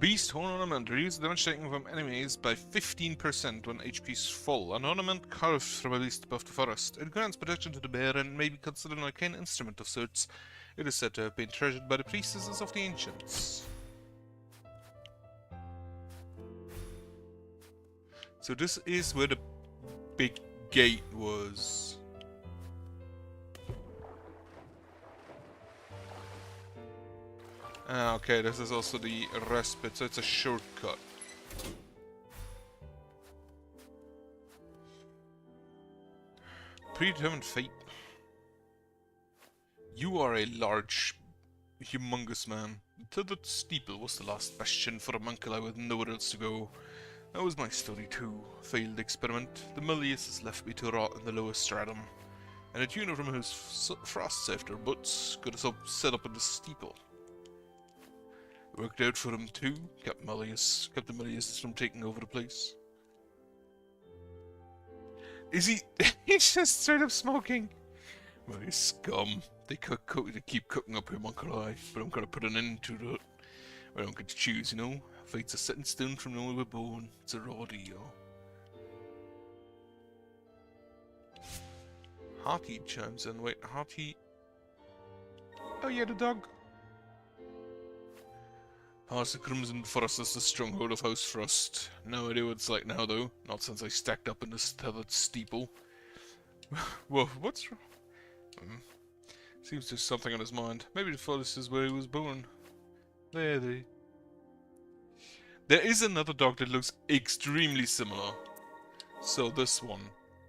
Speaker 1: Beast Horn Ornament. Reduce damage taken from enemies by 15% when HP is full. An ornament carved from a beast above the forest. It grants protection to the bear and may be considered an arcane instrument of sorts. It is said to have been treasured by the priestesses of the ancients. So this is where the big gate was. Ah, okay, this is also the respite, so it's a shortcut. Predetermined fate. You are a large, humongous man. The tethered steeple was the last bastion for a homunculi with nowhere else to go. That was my story too. Failed experiment. The Malleus has left me to rot in the lowest stratum. And a tuner from whose frost saved our butts could have set up in the steeple. Worked out for him too. Kept the Malleus from taking over the place. Is he? He's just straight up smoking. Well, he's scum. They keep cooking up homunculi, but I'm gonna put an end to it. I don't get to choose, you know. Fate's a set in stone from when we were born. It's a raw deal. Hearty chimes in. Wait, Hearty. Oh yeah, the dog. Past the Crimson Forest is the stronghold of House Frost. No idea what it's like now, though. Not since I stacked up in this tethered steeple. Whoa, what's wrong? Seems there's something on his mind. Maybe the forest is where he was born. There is another dog that looks extremely similar. So this one.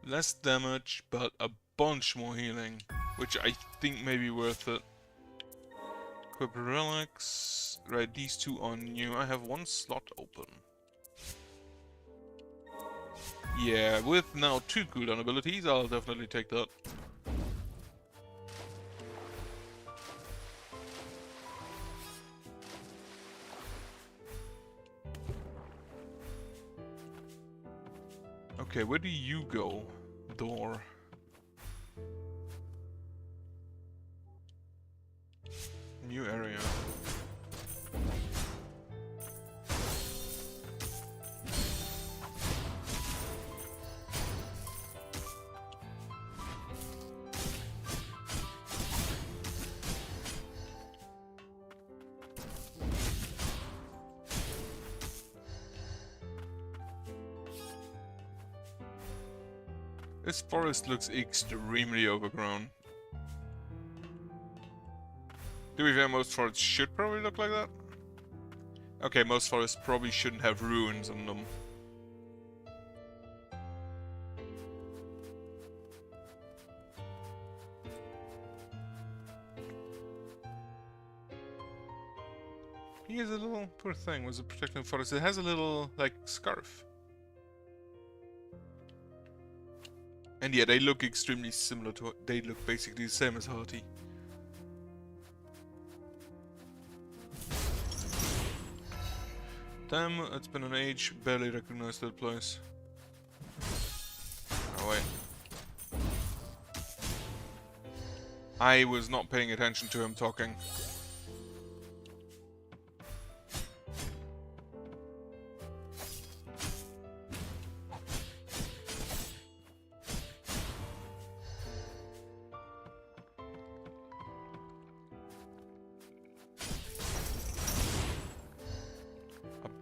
Speaker 1: Less damage, but a bunch more healing. Which I think may be worth it. Equip relics. Right, these two are new. I have one slot open. Yeah, with now 2 cooldown abilities, I'll definitely take that. Okay, where do you go? Door. New area. This forest looks extremely overgrown. To be fair, most forests should probably look like that. Okay, most forests probably shouldn't have ruins on them. He has a little, poor thing, was a protecting forest. It has a little, like, scarf. And yeah, they look extremely similar to it. They look basically the same as Hearty. Damn, it's been an age. Barely recognized that place. Oh wait. I was not paying attention to him talking.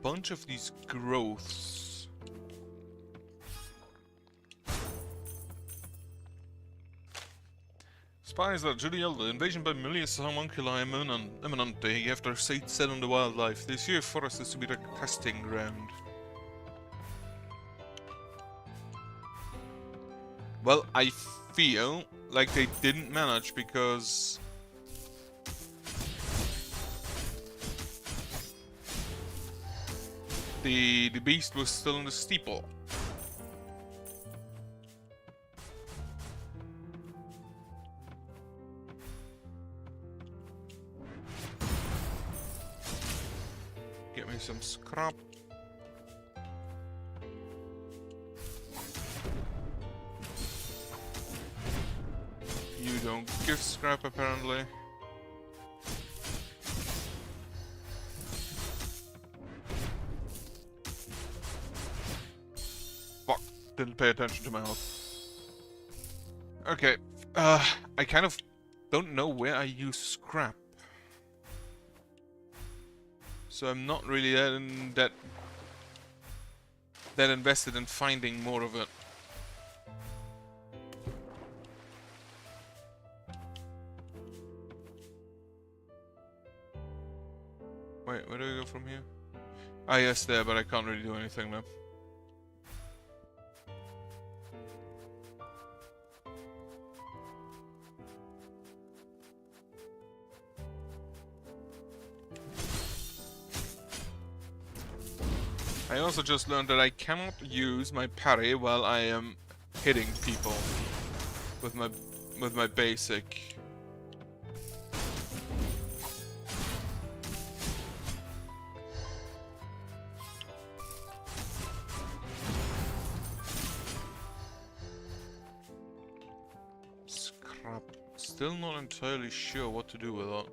Speaker 1: Bunch of these growths. advise that Juliel, the invasion by millions of homunculi imminent. They have their sights set on the wildlife. This here forest is to be their testing ground. Well, I feel like they didn't manage because the beast was still in the steeple. Get me some scrap. You don't give scrap, apparently. Fuck, didn't pay attention to my health. Okay, I kind of don't know where I use scrap. So I'm not really that invested in finding more of it. Wait, where do we go from here? Ah, yes, there, but I can't really do anything now. I also just learned that I cannot use my parry while I am hitting people with my basic. Scrap. Still not entirely sure what to do with that.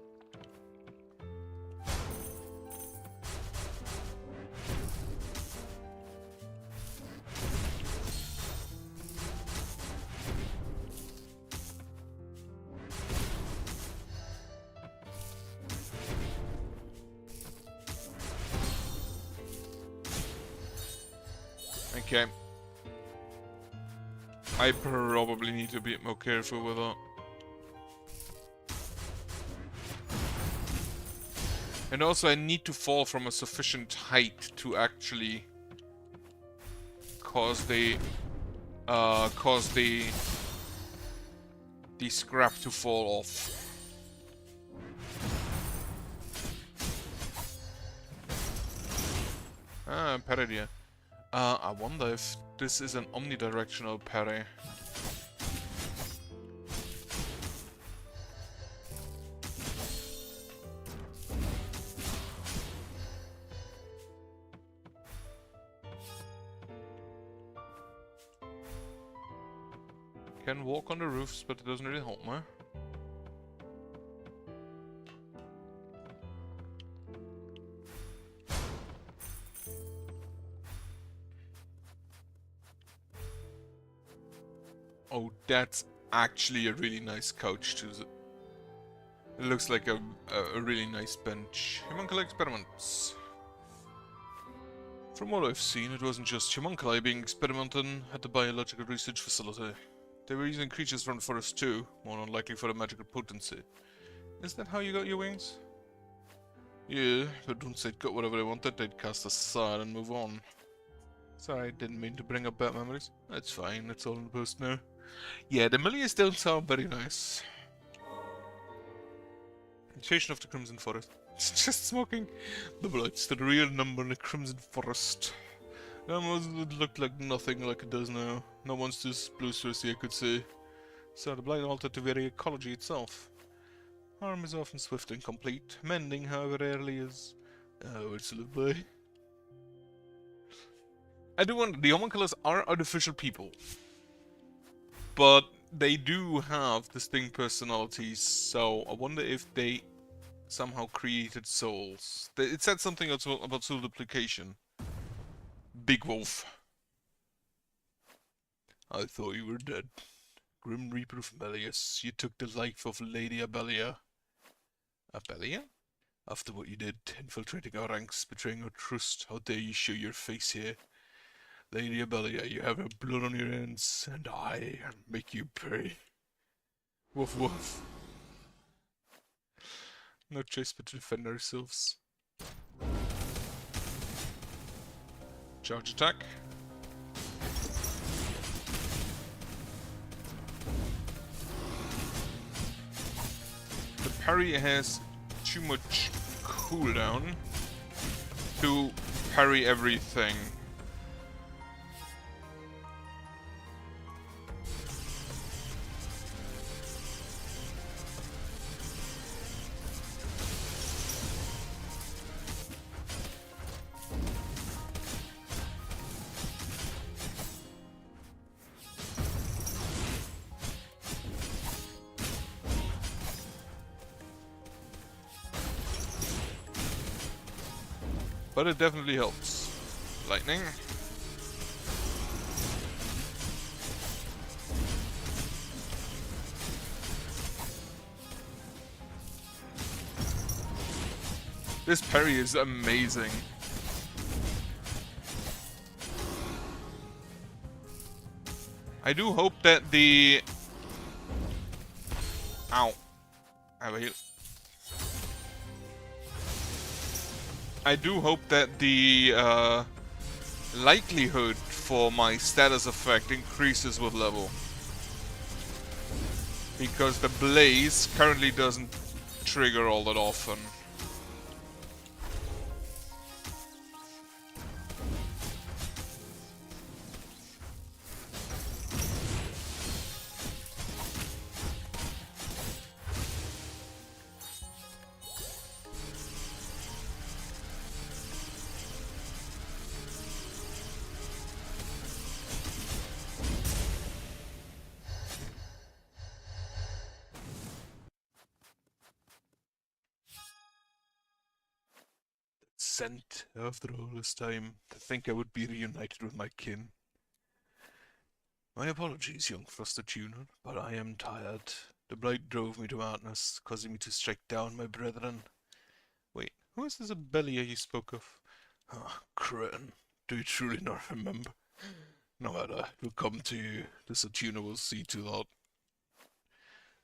Speaker 1: Okay. I probably need to be more careful with that. And also I need to fall from a sufficient height to actually cause the scrap to fall off. Ah, Paradia. I wonder if this is an omnidirectional parry. Can walk on the roofs, but it doesn't really help me. Oh, that's actually a really nice couch too. It looks like a really nice bench. Homunculi experiments. From what I've seen, it wasn't just homunculi being experimented at the biological research facility. They were using creatures from the forest too, more unlikely for the magical potency. Is that how you got your wings? Yeah, but once they'd got whatever they wanted, they'd cast aside and move on. Sorry, I didn't mean to bring up bad memories. That's fine, it's all in the post now. Yeah, the millions don't sound very nice. Initiation of the Crimson Forest. It's just smoking the bullets, the real number in the Crimson Forest. It almost would look like nothing like it does now. Not once this bloodthirsty I could say. So the blight altered the very ecology itself. Harm is often swift and complete. Mending, however, rarely is. Oh, it's a little boy. I do wonder, the homunculus are artificial people. But they do have distinct personalities, so I wonder if they somehow created souls. It said something else about soul duplication. Big Wolf. I thought you were dead. Grim Reaper of Melius, you took the life of Lady Abelia. Abelia? After what you did, infiltrating our ranks, betraying our trust, how dare you show your face here? Lady Abelia, you have her blood on your hands, and I make you pay. Woof woof. No choice but to defend ourselves. Charge attack. The parry has too much cooldown to parry everything. But it definitely helps. Lightning. This parry is amazing. I do hope that the... Ow. I have a heal. I do hope that the likelihood for my status effect increases with level. Because the blaze currently doesn't trigger all that often. Scent after all this time, to think I would be reunited with my kin. My apologies, young Frosted Tuner, but I am tired. The blight drove me to madness, causing me to strike down my brethren. Wait, who is this Abelia you spoke of? Ah, cretin. Do you truly not remember? No matter, it will come to you. The Satuna will see to that.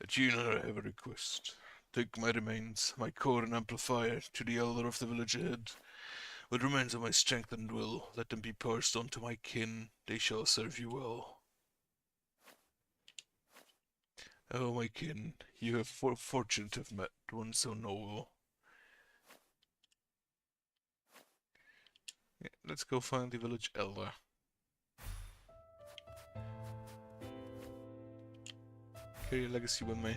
Speaker 1: Atuna, I have a request. Take my remains, my core and amplifier, to the elder of the village ahead. With remains of my strength and will, let them be passed on to my kin. They shall serve you well. Oh, my kin, you have fortunate to have met one so noble. Yeah, let's go find the village elder. Carry your legacy with me.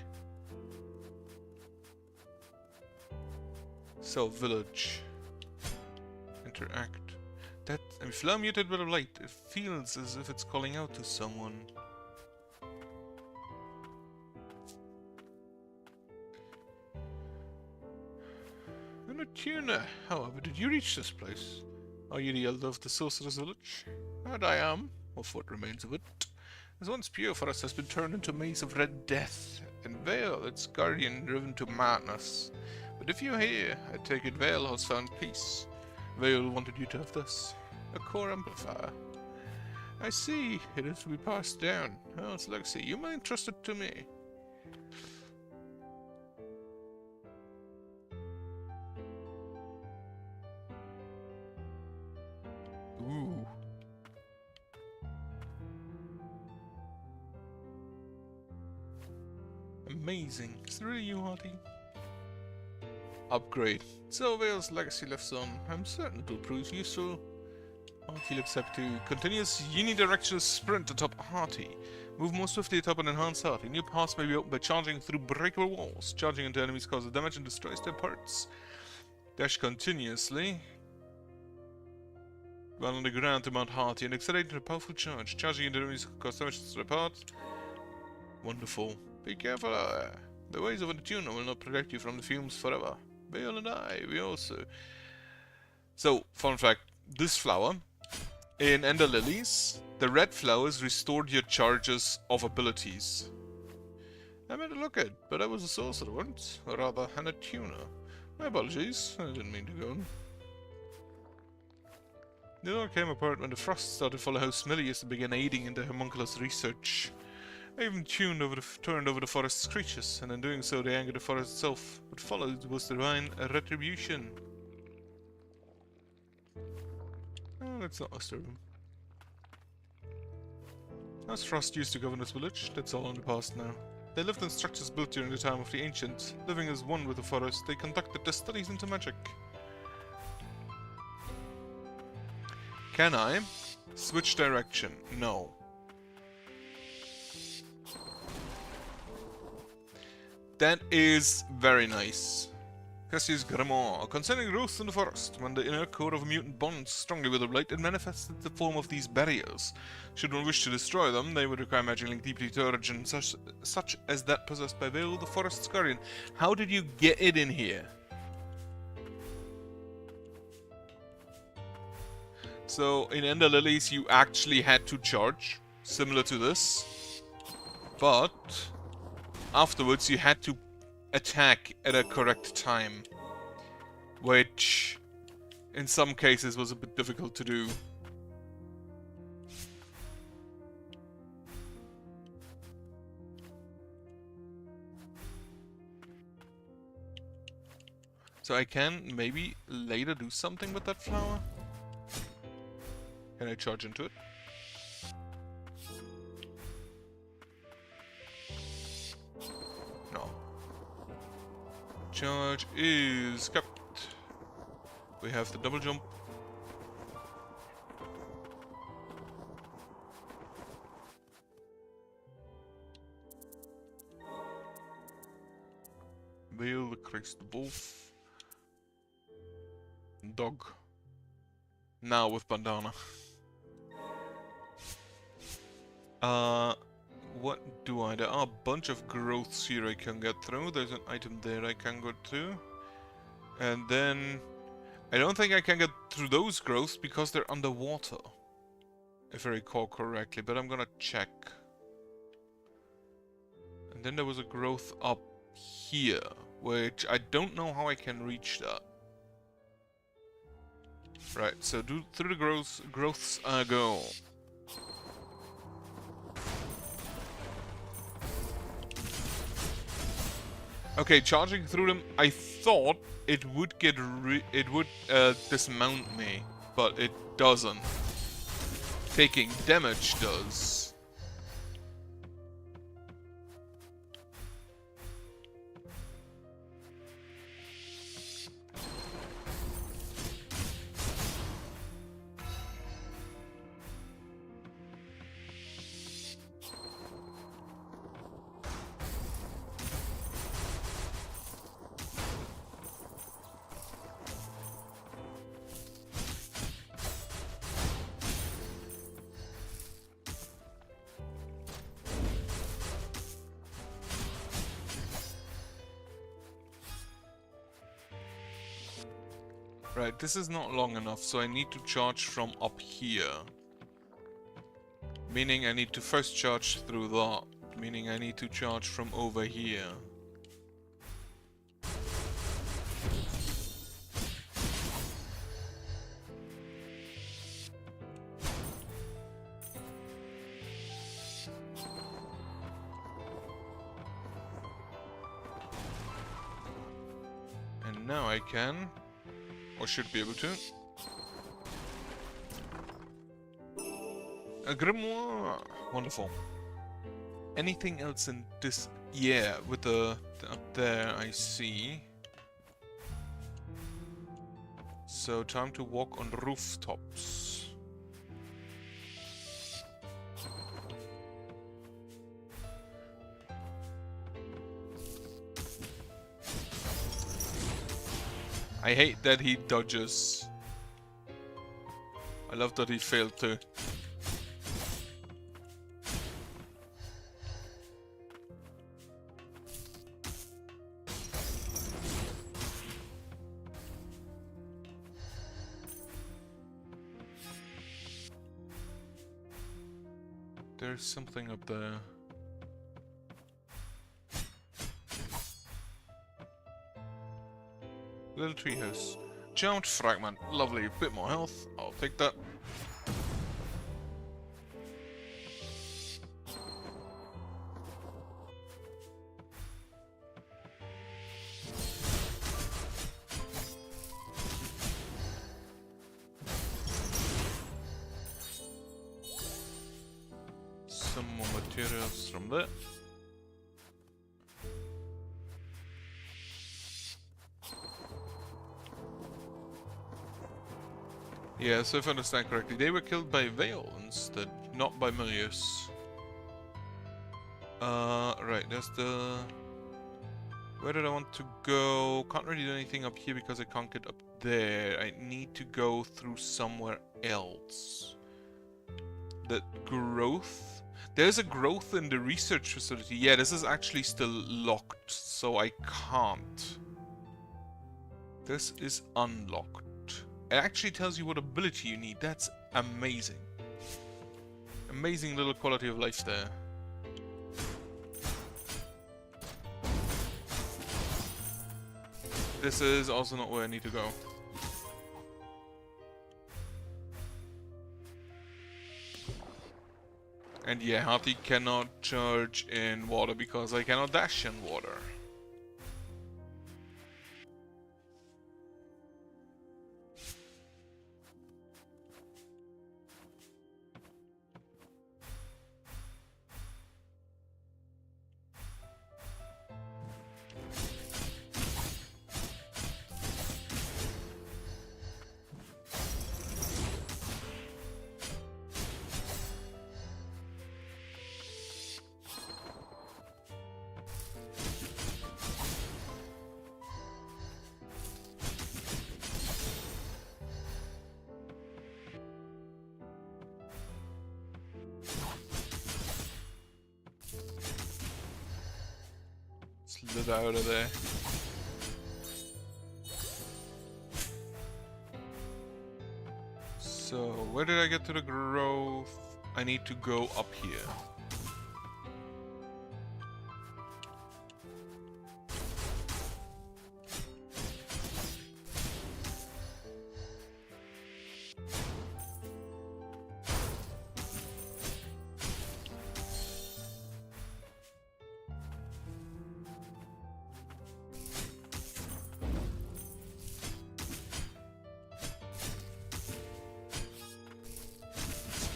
Speaker 1: So, village. Interact. That flower muted with a light. It feels as if it's calling out to someone. And a tuna. However, did you reach this place? Are you the elder of the sorcerer's village? And I am, of what remains of it. This once pure forest has been turned into a maze of red death, and Vale, its guardian, driven to madness. But if you're here, I take it Vale has found peace. Vale wanted you to have this. A core amplifier. I see. It is to be passed down. Oh, it's legacy. You may entrust it to me. Ooh. Amazing. Is it really you, Hardy? Upgrade. So Vale's legacy lives on. I'm certain it will prove useful. Harty looks up to continuous unidirectional sprint atop Harty. Move more swiftly atop an enhanced Harty. New paths may be opened by charging through breakable walls. Charging into enemies causes damage and destroys their parts. Dash continuously. While on the ground to mount Harty and accelerate into a powerful charge. Charging into enemies causes damage to destroy parts. Wonderful. Be careful out there. The ways of a tuner will not protect you from the fumes forever. Bale and I, we also. So, fun fact, this flower, in Ender Lilies, the red flowers restored your charges of abilities. I made a look at, but I was a sorcerer once, or rather, an attuner. My apologies, I didn't mean to go on. It all came apart when the frost started to follow how Smilly used to begin aiding in the homunculus research. I even turned over the forest's creatures, and in doing so they angered the forest itself. What followed was divine retribution. Oh, let's not disturb him. As Frost used to govern this village, that's all in the past now. They lived in structures built during the time of the ancients. Living as one with the forest, they conducted their studies into magic. Can I switch direction? No. That is very nice. Cassie's Grimoire. Concerning growth in the forest, when the inner core of a mutant bonds strongly with the light, it manifests in the form of these barriers. Should one wish to destroy them, they would require magic link deeply to origin, such as that possessed by Vale, the forest's guardian. How did you get it in here? So, in Ender Lilies, you actually had to charge, similar to this. But afterwards, you had to attack at a correct time, which in some cases was a bit difficult to do. So I can maybe later do something with that flower? Can I charge into it? No. Charge is kept. We have the double jump. Veil the Christ Wolf. Dog. Now with bandana. What do I do? There are a bunch of growths here I can get through. There's an item there I can go through. And then I don't think I can get through those growths because they're underwater, if I recall correctly, but I'm gonna check. And then there was a growth up here, which I don't know how I can reach that. Right, so through the growths I go. Okay, charging through them, I thought it would dismount me, but it doesn't. Taking damage does. Right, this is not long enough, so I need to charge from up here. Meaning I need to first charge through that. Meaning I need to charge from over here. And now I can... or should be able to. A grimoire! Wonderful. Anything else in this? Yeah, with the up there I see. So time to walk on rooftops. I hate that he dodges. I love that he failed to. There's something up there. Little treehouse. Giant fragment. Lovely. Bit more health. I'll take that. some more materials from there. Yeah, so if I understand correctly, they were killed by Vale instead, not by Milius. Right, there's the... Where did I want to go? Can't really do anything up here because I can't get up there. I need to go through somewhere else. The growth? There's a growth in the research facility. Yeah, this is actually still locked, so I can't. This is unlocked. It actually tells you what ability you need. That's amazing. Amazing little quality of life there. This is also not where I need to go. And yeah, Hati cannot charge in water because I cannot dash in water. Slid out of there. So, where did I get to the growth? I need to go up here.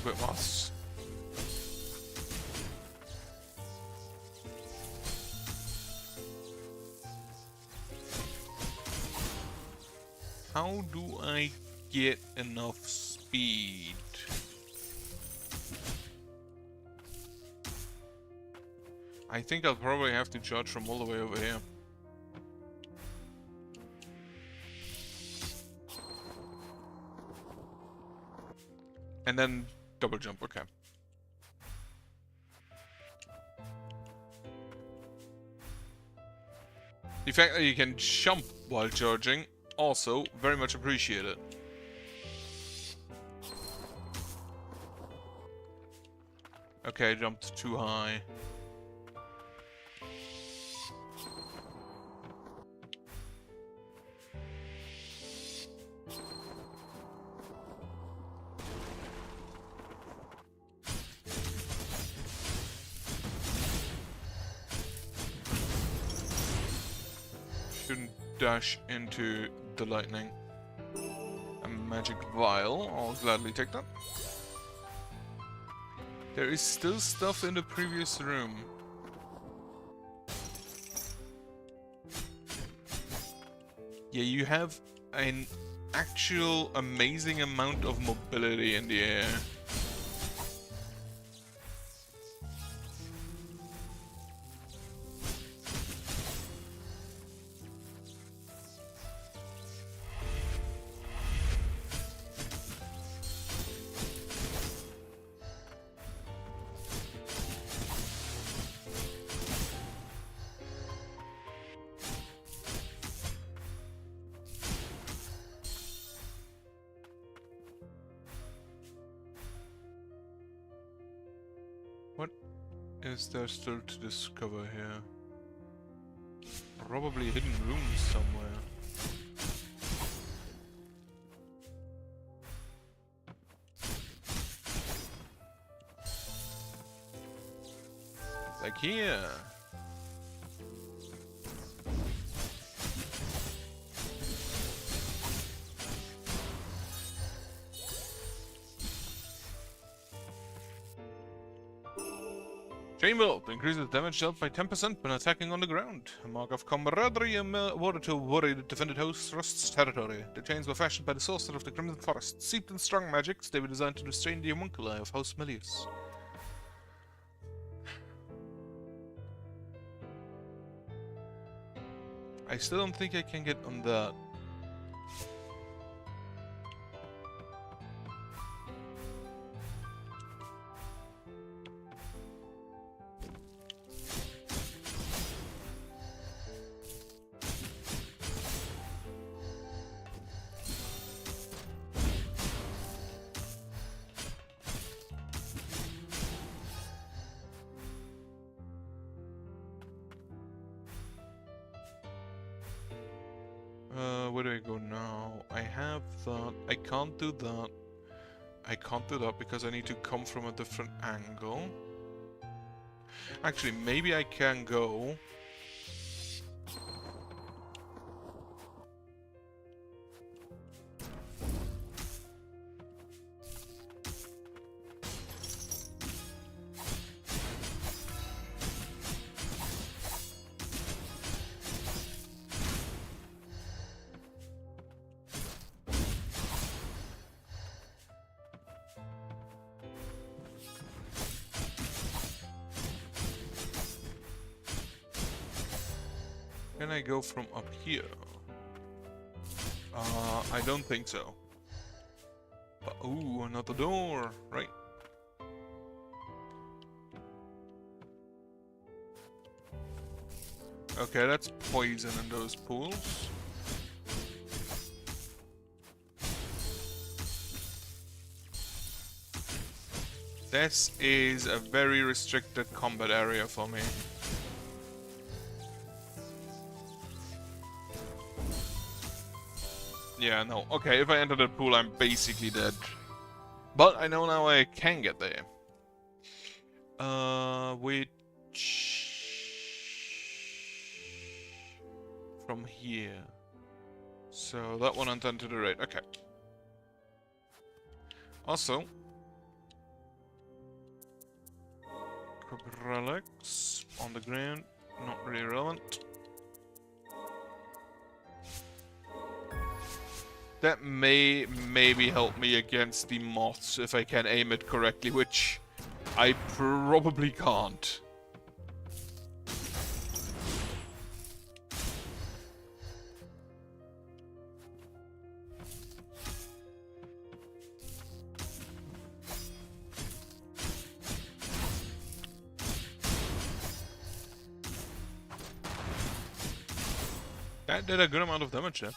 Speaker 1: Bit moss. How do I get enough speed? I think I'll probably have to charge from all the way over here. And then double jump, okay. The fact that you can jump while charging, also very much appreciated. Okay, I jumped too high. Shouldn't dash into the lightning. A magic vial, I'll gladly take that. There is still stuff in the previous room. Yeah, you have an actual amazing amount of mobility in the air. What is there still to discover here? Probably hidden rooms somewhere. Like here. Chain Bolt increases damage dealt by 10% when attacking on the ground. A mark of camaraderie in order to worry the defended host's trust's territory. The chains were fashioned by the sorcerer of the Crimson Forest. Seeped in strong magics, they were designed to restrain the homunculi of House Melius. I still don't think I can get on that. Where do I go now? I have that. I can't do that. I can't do that because I need to come from a different angle. Actually, maybe I can go. Can I go from up here? I don't think so. But, ooh, another door, right? Okay, that's poison in those pools. This is a very restricted combat area for me. Yeah, no. Okay, if I enter the pool, I'm basically dead. But I know now I can get there. Which... From here. So, that one and then to the right. Okay. Also... relics on the ground. Not really relevant. That may maybe help me against the moths if I can aim it correctly, which I probably can't. That did a good amount of damage there.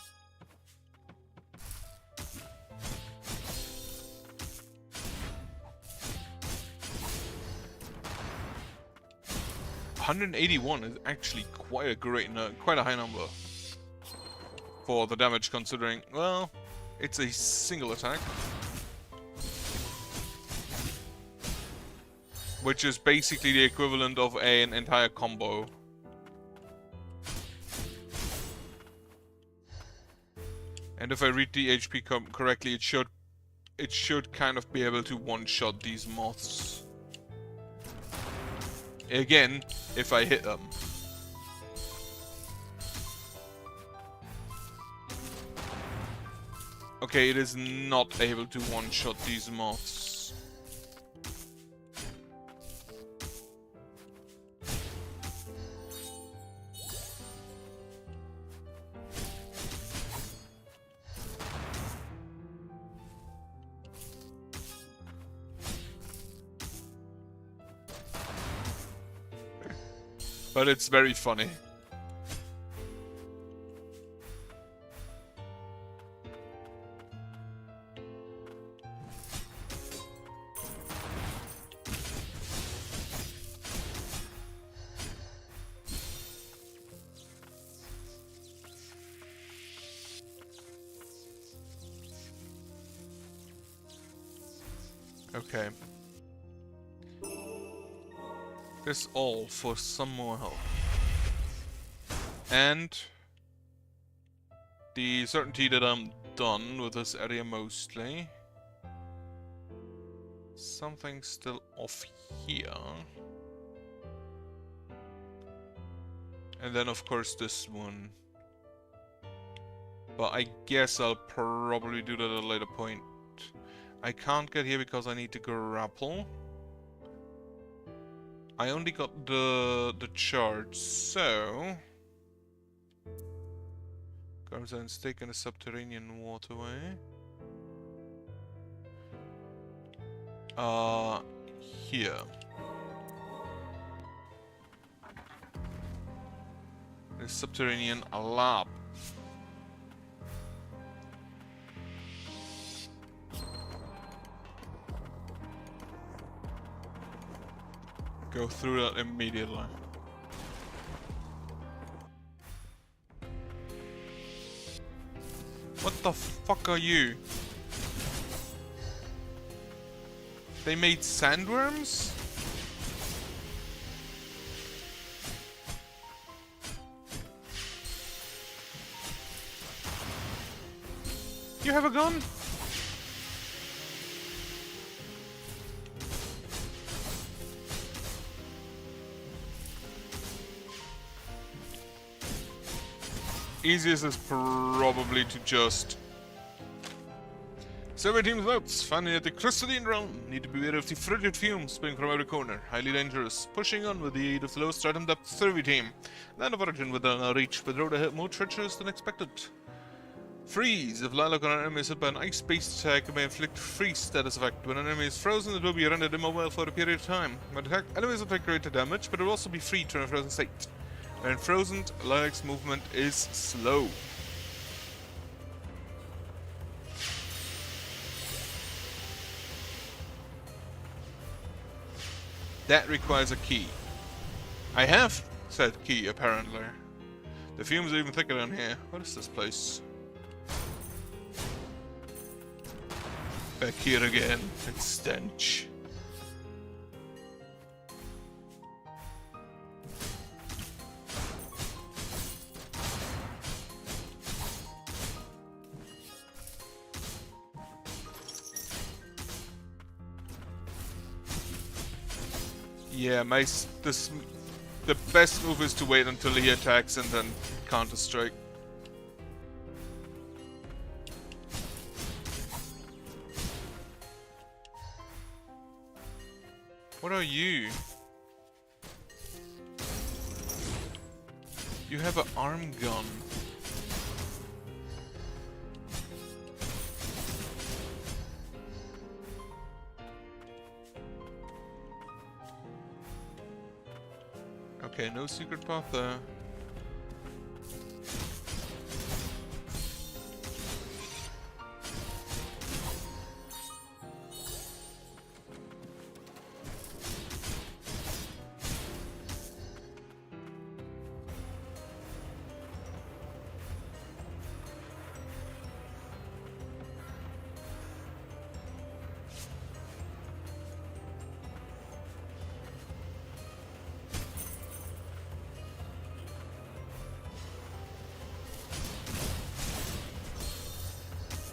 Speaker 1: $181 is actually quite a high number for the damage, considering, well, it's a single attack, which is basically the equivalent of an entire combo. And if I read the HP correctly, it should kind of be able to one-shot these moths. Again, if I hit them. Okay, it is not able to one-shot these moths. But it's very funny. Okay. This all for some more health. And the certainty that I'm done with this area mostly. Something still off here. And then of course this one. But I guess I'll probably do that at a later point. I can't get here because I need to grapple. I only got the charge, so... Comes and stake in a subterranean waterway. Here. The subterranean lab. Go through that immediately. What the fuck are you? They made sandworms? You have a gun? Easiest is probably to just... Survey team's notes. Finding at the crystalline realm. Need to be aware of the frigid fumes spilling from every corner. Highly dangerous. Pushing on with the aid of the low stratum depth survey team. Land of origin within our reach, but road ahead more treacherous than expected. Freeze. If Lilac on an enemy is hit by an ice-based attack, it may inflict freeze status effect. When an enemy is frozen, it will be rendered immobile for a period of time. When attacked, enemies will take greater damage, but it will also be freed from a frozen state. When frozen, Lilac's movement is slow. That requires a key. I have said key, apparently. The fumes are even thicker down here. What is this place? Back here again. It's stench. Yeah, the best move is to wait until he attacks and then counter-strike. What are you? You have an arm gun. Okay, no secret path there.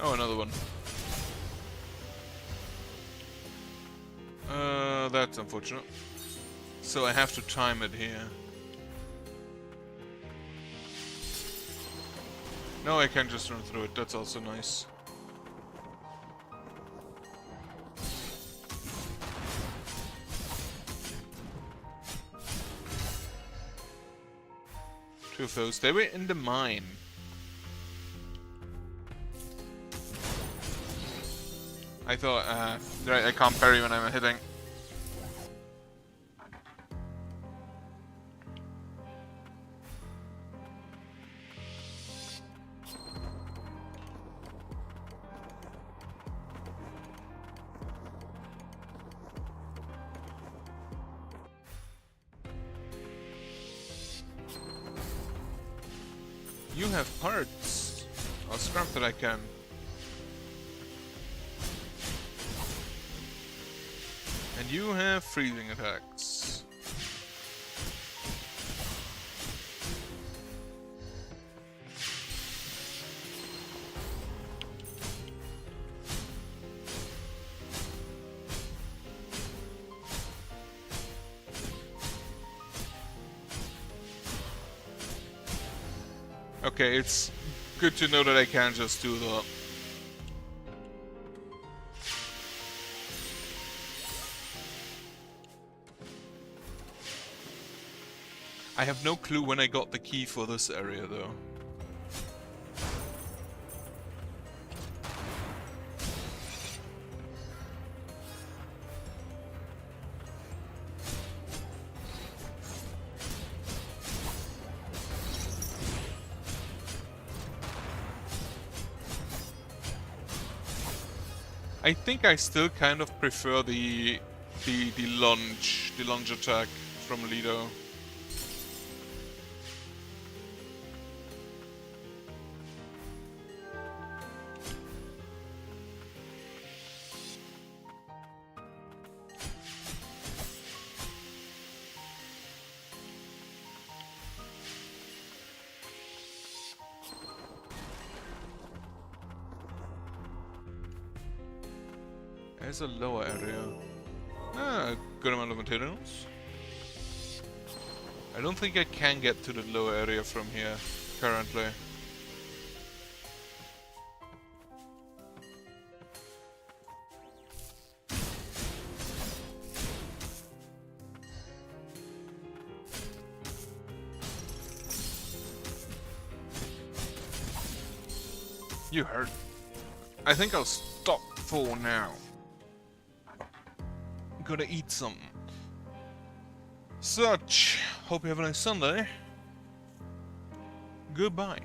Speaker 1: Oh, another one. That's unfortunate. So I have to time it here. No, I can't just run through it. That's also nice. Two of those. They were in the mine. I thought, right, I can't parry when I'm hitting. You have parts. I'll scrap that I can. And you have freezing attacks. Okay, it's good to know that I can't just do that. I have no clue when I got the key for this area, though. I think I still kind of prefer the lunge attack from Lido. There's a lower area. Ah, good amount of materials. I don't think I can get to the lower area from here, currently. You hurt. I think I'll stop for now. Gotta eat something. Such. Hope you have a nice Sunday. Goodbye.